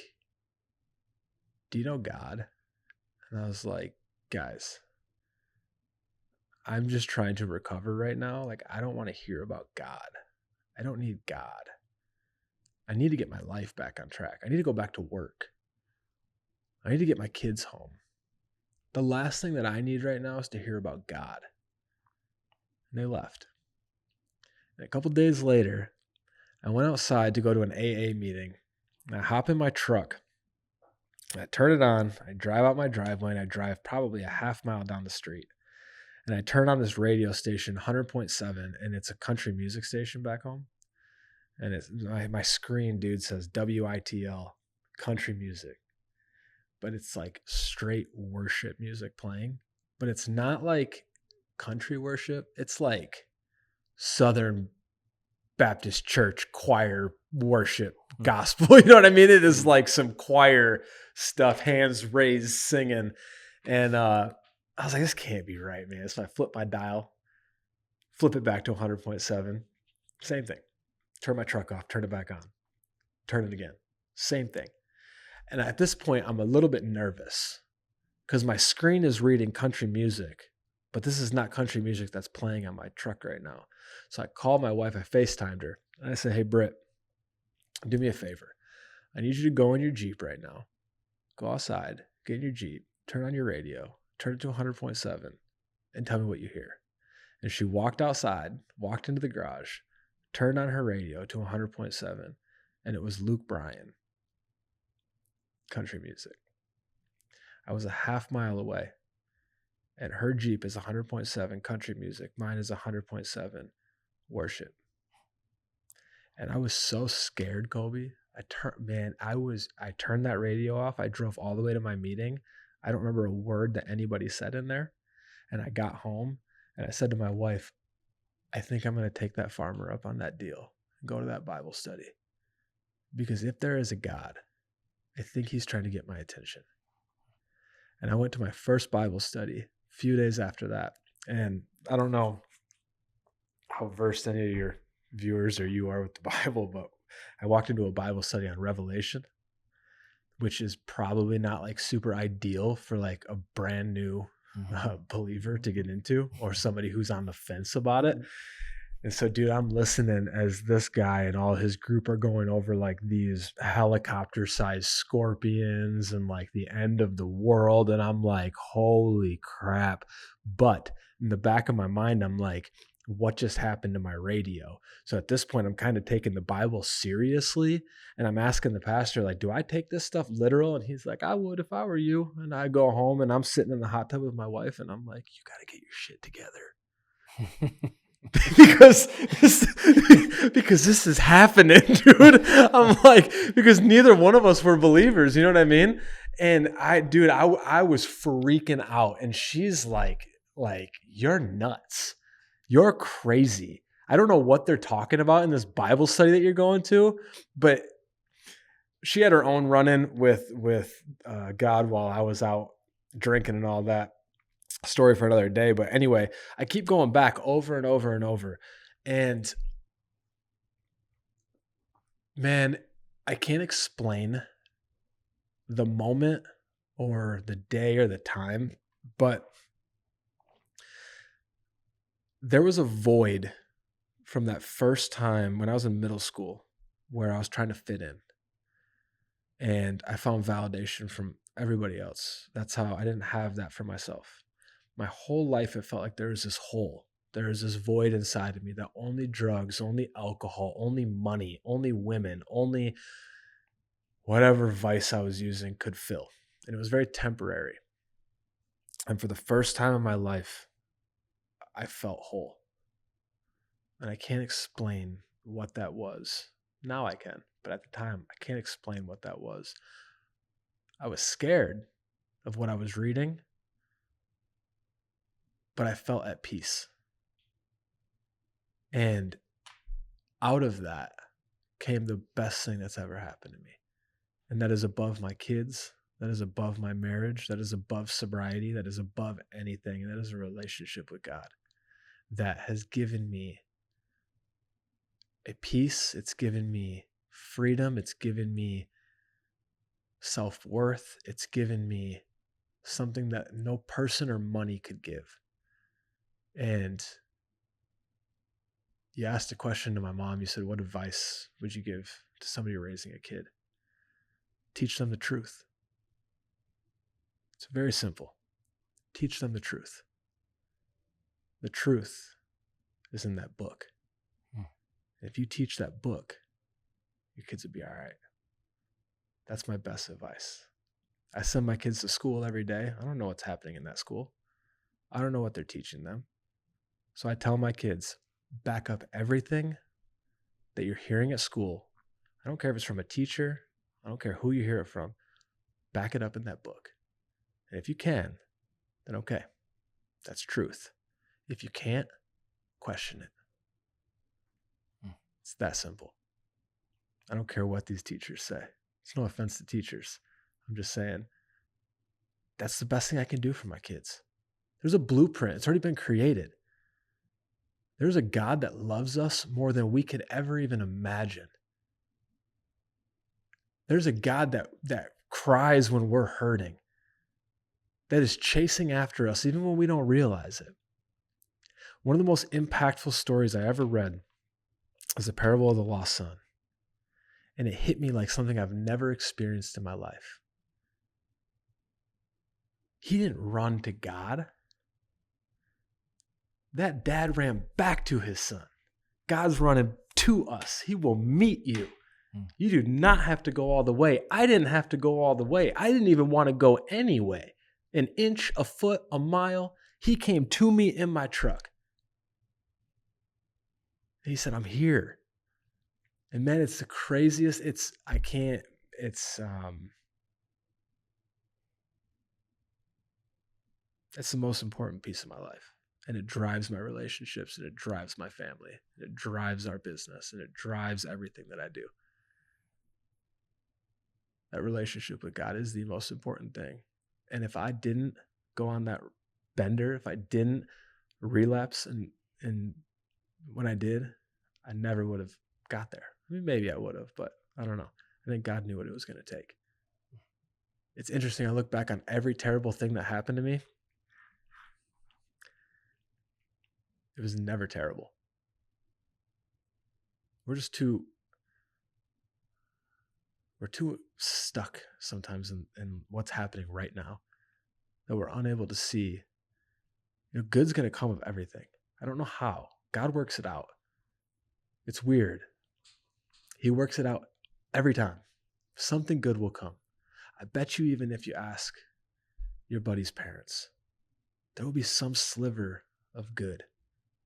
do you know God? And I was like, guys, I'm just trying to recover right now. I don't want to hear about God. I don't need God. I need to get my life back on track. I need to go back to work. I need to get my kids home. The last thing that I need right now is to hear about God. And they left. And a couple days later, I went outside to go to an AA meeting. And I hop in my truck. I turn it on. I drive out my driveway, and I drive probably a half mile down the street. And I turn on this radio station, 100.7, and it's a country music station back home. And it's my screen, dude, says WITL, country music. But it's like straight worship music playing. But it's not like country worship. It's like Southern Baptist church choir worship gospel. You know what I mean? It is like some choir stuff, hands raised, singing. And I was like, this can't be right, man. So I flip my dial, flip it back to 100.7. Same thing. Turn my truck off, turn it back on, turn it again. Same thing. And at this point, I'm a little bit nervous because my screen is reading country music, but this is not country music that's playing on my truck right now. So I called my wife, I FaceTimed her, and I said, hey, Britt, do me a favor. I need you to go in your Jeep right now. Go outside, get in your Jeep, turn on your radio, turn it to 100.7, and tell me what you hear. And she walked outside, walked into the garage, turned on her radio to 100.7, and it was Luke Bryan, country music. I was a half mile away, and her Jeep is 100.7 country music. Mine is 100.7 worship. And I was so scared, Kobe. I turned that radio off. I drove all the way to my meeting. I don't remember a word that anybody said in there. And I got home and I said to my wife, I think I'm going to take that farmer up on that deal and go to that Bible study. Because if there is a God, I think he's trying to get my attention. And I went to my first Bible study a few days after that. And I don't know how versed any of your viewers or you are with the Bible, but I walked into a Bible study on Revelation, which is probably not like super ideal for like a brand new believer to get into, or somebody who's on the fence about it. And so, dude, I'm listening as this guy and all his group are going over like these helicopter-sized scorpions and like the end of the world. And I'm like, holy crap. But in the back of my mind, I'm like, what just happened to my radio? So at this point, I'm kind of taking the Bible seriously. And I'm asking the pastor, like, do I take this stuff literal? And he's like, I would if I were you. And I go home and I'm sitting in the hot tub with my wife and I'm like, you got to get your shit together. because this is happening, dude. I'm like, because neither one of us were believers, you know what I mean? And I was freaking out. And she's like, you're nuts. You're crazy. I don't know what they're talking about in this Bible study that you're going to, but she had her own run-in with God while I was out drinking and all that. Story for another day. But anyway, I keep going back over and over and over. And man, I can't explain the moment or the day or the time, but there was a void from that first time when I was in middle school where I was trying to fit in. And I found validation from everybody else. That's how I didn't have that for myself. My whole life, it felt like there was this hole. There was this void inside of me that only drugs, only alcohol, only money, only women, only whatever vice I was using could fill. And it was very temporary. And for the first time in my life, I felt whole. And I can't explain what that was. Now I can, but at the time, I can't explain what that was. I was scared of what I was reading, but I felt at peace. And out of that came the best thing that's ever happened to me. And that is above my kids. That is above my marriage. That is above sobriety. That is above anything. And that is a relationship with God that has given me a peace. It's given me freedom. It's given me self-worth. It's given me something that no person or money could give. And you asked a question to my mom. You said, what advice would you give to somebody raising a kid? Teach them the truth. It's very simple. teach them the truth. The truth is in that book. If you teach that book, your kids will be all right. That's my best advice. I send my kids to school every day. I don't know what's happening in that school. I don't know what they're teaching them. So I tell my kids, back up everything that you're hearing at school. I don't care if it's from a teacher. I don't care who you hear it from. Back it up in that book. And if you can, then okay, that's truth. If you can't, question it. It's that simple. I don't care what these teachers say. It's no offense to teachers. I'm just saying that's the best thing I can do for my kids. There's a blueprint. It's already been created. There's a God that loves us more than we could ever even imagine. There's a God that cries when we're hurting, that is chasing after us even when we don't realize it. One of the most impactful stories I ever read is the parable of the lost son. And it hit me like something I've never experienced in my life. He didn't run to God. That dad ran back to his son. God's running to us. He will meet you. You do not have to go all the way. I didn't have to go all the way. I didn't even want to go anyway. An inch, a foot, a mile. He came to me in my truck. And he said, I'm here. And man, it's the craziest. It's the most important piece of my life. And it drives my relationships, and it drives my family, and it drives our business, and it drives everything that I do. That relationship with God is the most important thing. And if I didn't go on that bender, if I didn't relapse, and when I did, I never would have got there. I mean, maybe I would have, but I don't know. I think God knew what it was going to take. It's interesting. I look back on every terrible thing that happened to me. It was never terrible. We're too stuck sometimes in what's happening right now that we're unable to see. Good's going to come of everything. I don't know how. God works it out. It's weird. He works it out every time. Something good will come. I bet you even if you ask your buddy's parents, there will be some sliver of good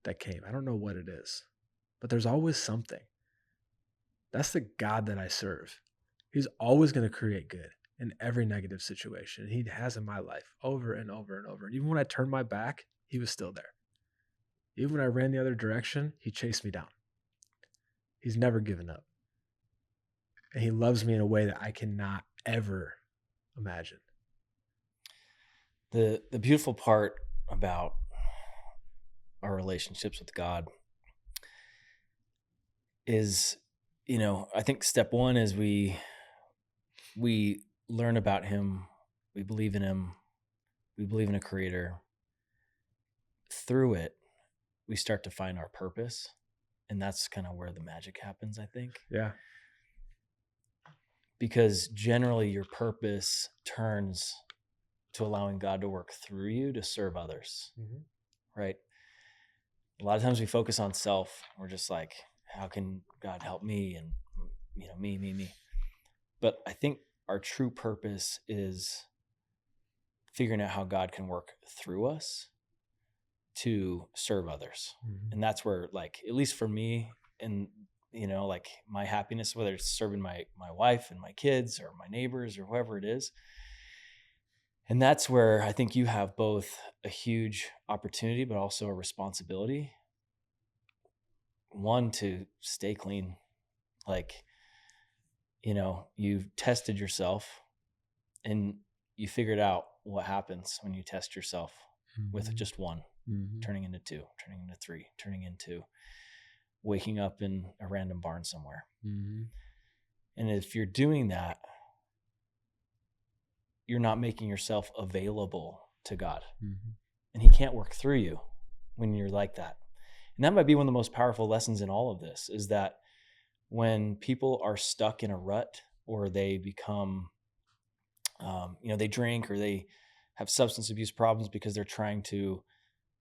that came. I don't know what it is, but there's always something. That's the God that I serve. He's always going to create good in every negative situation. He has in my life over and over and over. And even when I turned my back, he was still there. Even when I ran the other direction, he chased me down. He's never given up. And he loves me in a way that I cannot ever imagine. The beautiful part about our relationships with God is, I think step one is we learn about him. We believe in him. We believe in a creator. Through it, we start to find our purpose. And that's kind of where the magic happens, I think. Yeah. Because generally your purpose turns to allowing God to work through you to serve others. Mm-hmm. Right? A lot of times we focus on self. We're just like, how can God help me? And, me. But I think our true purpose is figuring out how God can work through us to serve others. Mm-hmm. And that's where, at least for me, and, my happiness, whether it's serving my wife and my kids or my neighbors or whoever it is. And that's where I think you have both a huge opportunity, but also a responsibility. One, to stay clean. You've tested yourself and you figured out what happens when you test yourself mm-hmm. with just one, mm-hmm. turning into two, turning into three, turning into waking up in a random barn somewhere. Mm-hmm. And if you're doing that, you're not making yourself available to God. Mm-hmm. And he can't work through you when you're like that. And that might be one of the most powerful lessons in all of this, is that when people are stuck in a rut, or they become, they drink, or they have substance abuse problems because they're trying to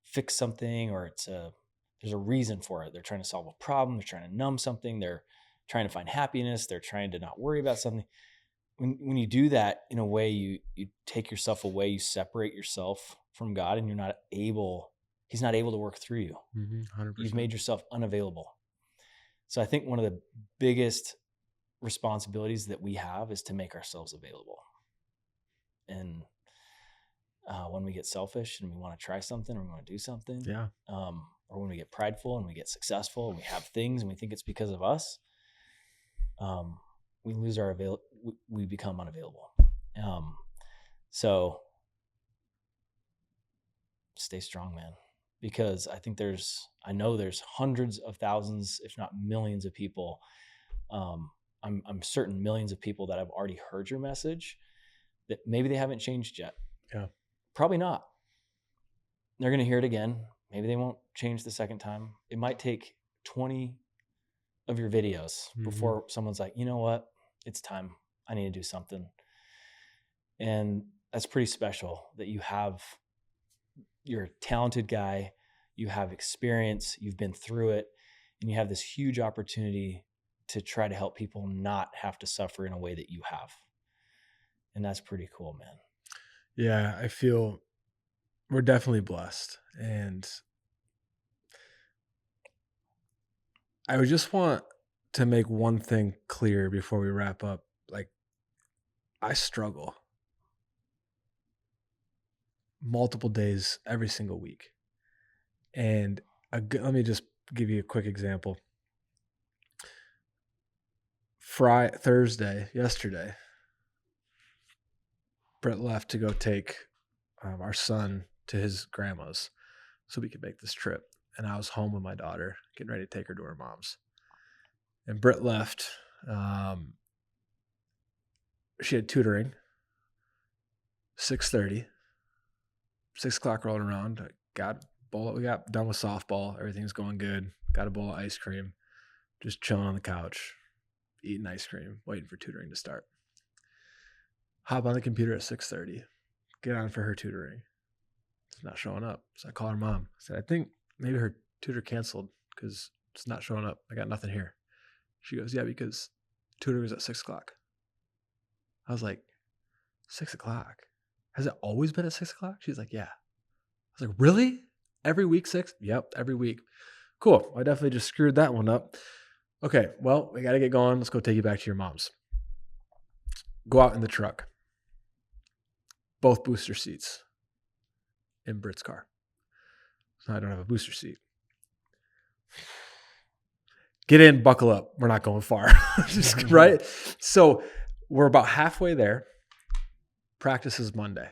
fix something, or there's a reason for it. They're trying to solve a problem. They're trying to numb something. They're trying to find happiness. They're trying to not worry about something. When you do that, in a way, you take yourself away, you separate yourself from God, and he's not able to work through you. 100%. You've made yourself unavailable. So I think one of the biggest responsibilities that we have is to make ourselves available. And when we get selfish and we want to try something or we want to do something, or when we get prideful and we get successful and we have things and we think it's because of us, we lose we become unavailable. So stay strong, man, because I know there's hundreds of thousands, if not millions of people. I'm certain millions of people that have already heard your message that maybe they haven't changed yet. Yeah. Probably not. They're going to hear it again. Maybe they won't change the second time. It might take 20 of your videos before someone's like, you know what? It's time. I need to do something. And that's pretty special that you're a talented guy. You have experience. You've been through it. And you have this huge opportunity to try to help people not have to suffer in a way that you have. And that's pretty cool, man. Yeah, I feel we're definitely blessed. And I would just want to make one thing clear before we wrap up. Like, I struggle multiple days every single week. And let me just give you a quick example. Thursday, yesterday, Brett left to go take our son to his grandma's so we could make this trip. And I was home with my daughter, getting ready to take her to her mom's. And Britt left. She had tutoring. 6:30. 6 o'clock rolled around. We got done with softball. Everything's going good. Got a bowl of ice cream. Just chilling on the couch, eating ice cream, waiting for tutoring to start. Hop on the computer at 6:30. Get on for her tutoring. It's not showing up. So I call her mom. I said, I think maybe her tutor canceled because it's not showing up. I got nothing here. She goes, yeah, because tutor was at 6 o'clock. I was like, 6 o'clock? Has it always been at 6 o'clock? She's like, yeah. I was like, really? Every week 6? Yep, every week. Cool. I definitely just screwed that one up. Okay, well, we got to get going. Let's go take you back to your mom's. Go out in the truck. Both booster seats in Britt's car. So I don't have a booster seat. Get in, buckle up. We're not going far. Right? So we're about halfway there. Practice is Monday.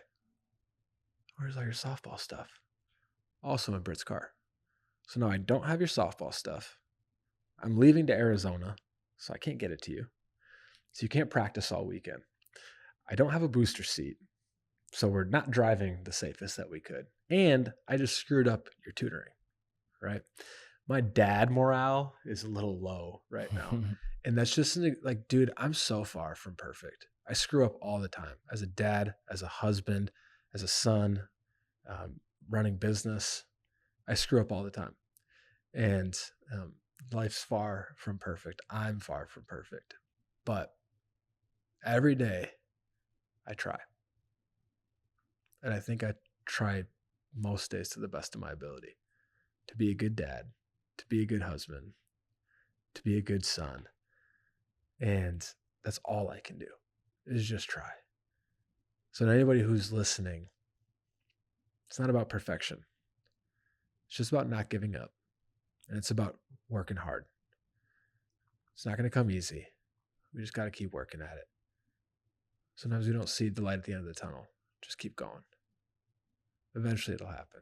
Where's all your softball stuff? Also in Britt's car. So now I don't have your softball stuff. I'm leaving to Arizona, so I can't get it to you. So you can't practice all weekend. I don't have a booster seat, so we're not driving the safest that we could. And I just screwed up your tutoring, right? My dad morale is a little low right now. And that's just like, dude, I'm so far from perfect. I screw up all the time as a dad, as a husband, as a son, running business. I screw up all the time. And life's far from perfect. I'm far from perfect. But every day I try. And I think I try most days to the best of my ability to be a good dad, to be a good husband, to be a good son. And that's all I can do is just try. So to anybody who's listening, it's not about perfection. It's just about not giving up. And it's about working hard. It's not going to come easy. We just got to keep working at it. Sometimes we don't see the light at the end of the tunnel. Just keep going. Eventually it'll happen.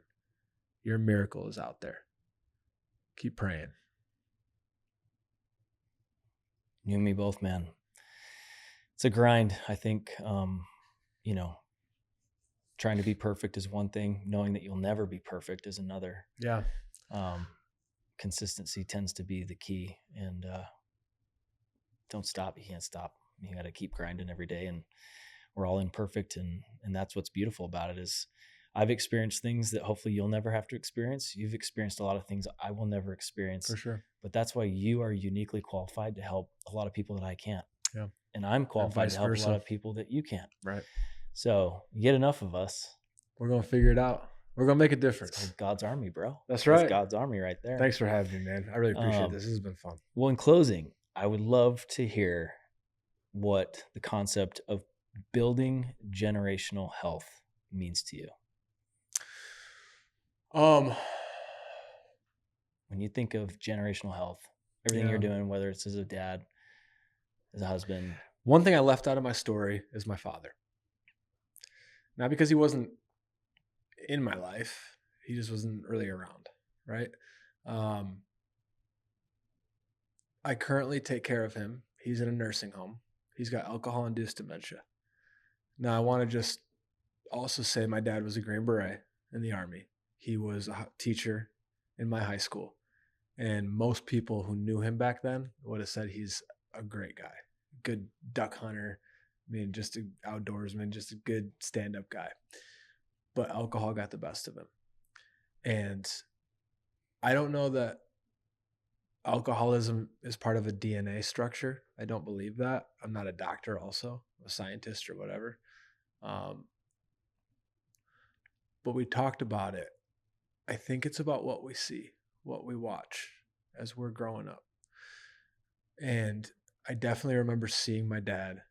Your miracle is out there. Keep praying. You and me both, man. It's a grind. I think, trying to be perfect is one thing. Knowing that you'll never be perfect is another. Yeah. Consistency tends to be the key. And don't stop. You can't stop. You got to keep grinding every day. And we're all imperfect. And that's what's beautiful about it is I've experienced things that hopefully you'll never have to experience. You've experienced a lot of things I will never experience. For sure. But that's why you are uniquely qualified to help a lot of people that I can't. Yeah. And I'm qualified to help versa. a lot of people that you can't. Right. So you get enough of us. We're going to figure it out. We're going to make a difference. It's God's army, bro. That's right. It's God's army right there. Thanks for having me, man. I really appreciate this. This has been fun. Well, in closing, I would love to hear what the concept of building generational health means to you. When you think of generational health, everything you're doing, whether it's as a dad, as a husband. One thing I left out of my story is my father. Not because he wasn't in my life. He just wasn't really around, right? I currently take care of him. He's in a nursing home. He's got alcohol-induced dementia. Now, I want to just also say my dad was a Green Beret in the Army. He was a teacher in my high school. And most people who knew him back then would have said he's a great guy, good duck hunter. I mean, just an outdoorsman, just a good stand-up guy. But alcohol got the best of him. And I don't know that alcoholism is part of a DNA structure. I don't believe that. I'm not a doctor also, a scientist or whatever. But we talked about it. I think it's about what we see, what we watch as we're growing up. And I definitely remember seeing my dad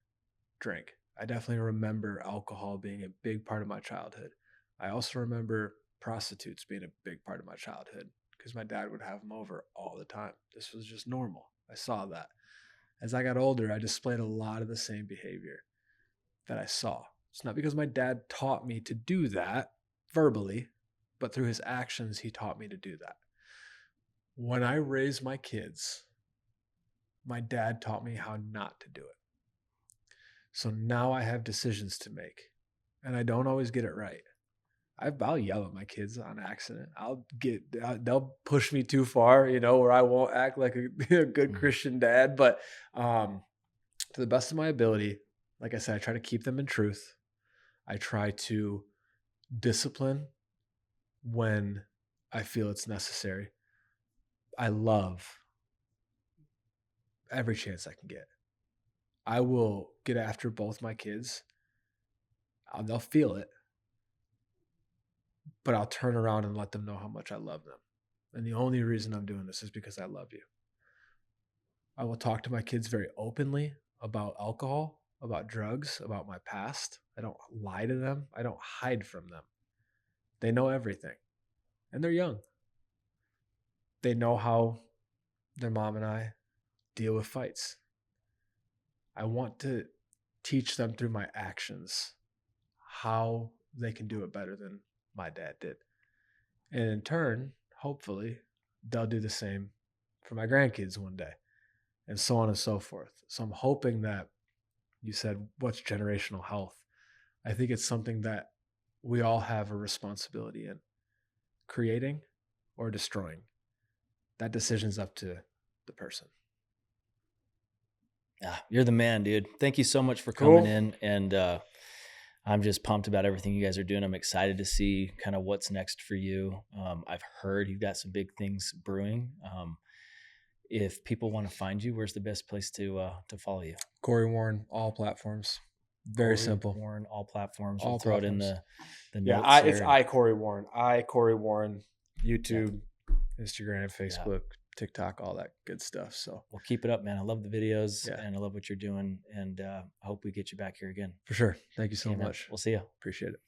drink. I definitely remember alcohol being a big part of my childhood. I also remember prostitutes being a big part of my childhood because my dad would have them over all the time. This was just normal. I saw that. As I got older, I displayed a lot of the same behavior that I saw. It's not because my dad taught me to do that verbally, but through his actions, he taught me to do that. When I raised my kids, my dad taught me how not to do it. So now I have decisions to make, and I don't always get it right. I'll yell at my kids on accident. They'll push me too far, where I won't act like a good Christian dad. But to the best of my ability, like I said, I try to keep them in truth. I try to discipline when I feel it's necessary. I love every chance I can get. I will get after both my kids. They'll feel it. But I'll turn around and let them know how much I love them. And the only reason I'm doing this is because I love you. I will talk to my kids very openly about alcohol, about drugs, about my past. I don't lie to them. I don't hide from them. They know everything. And they're young. They know how their mom and I deal with fights. I want to teach them through my actions how they can do it better than my dad did. And in turn, hopefully, they'll do the same for my grandkids one day, and so on and so forth. So I'm hoping that you said, what's generational health? I think it's something that we all have a responsibility in creating or destroying. That decision's up to the person. Yeah, you're the man, dude. Thank you so much for coming in. And I'm just pumped about everything you guys are doing. I'm excited to see kind of what's next for you. I've heard you've got some big things brewing. If people want to find you, where's the best place to follow you? Corey Warren, all platforms. Very simple. Warren, all platforms. All we'll throw platforms. it in the notes. It's Corey Warren. Corey Warren. YouTube, Instagram, Facebook, TikTok, all that good stuff. So we'll keep it up, man. I love the videos and I love what you're doing. And I hope we get you back here again. For sure. Thank you so much. We'll see you. Appreciate it.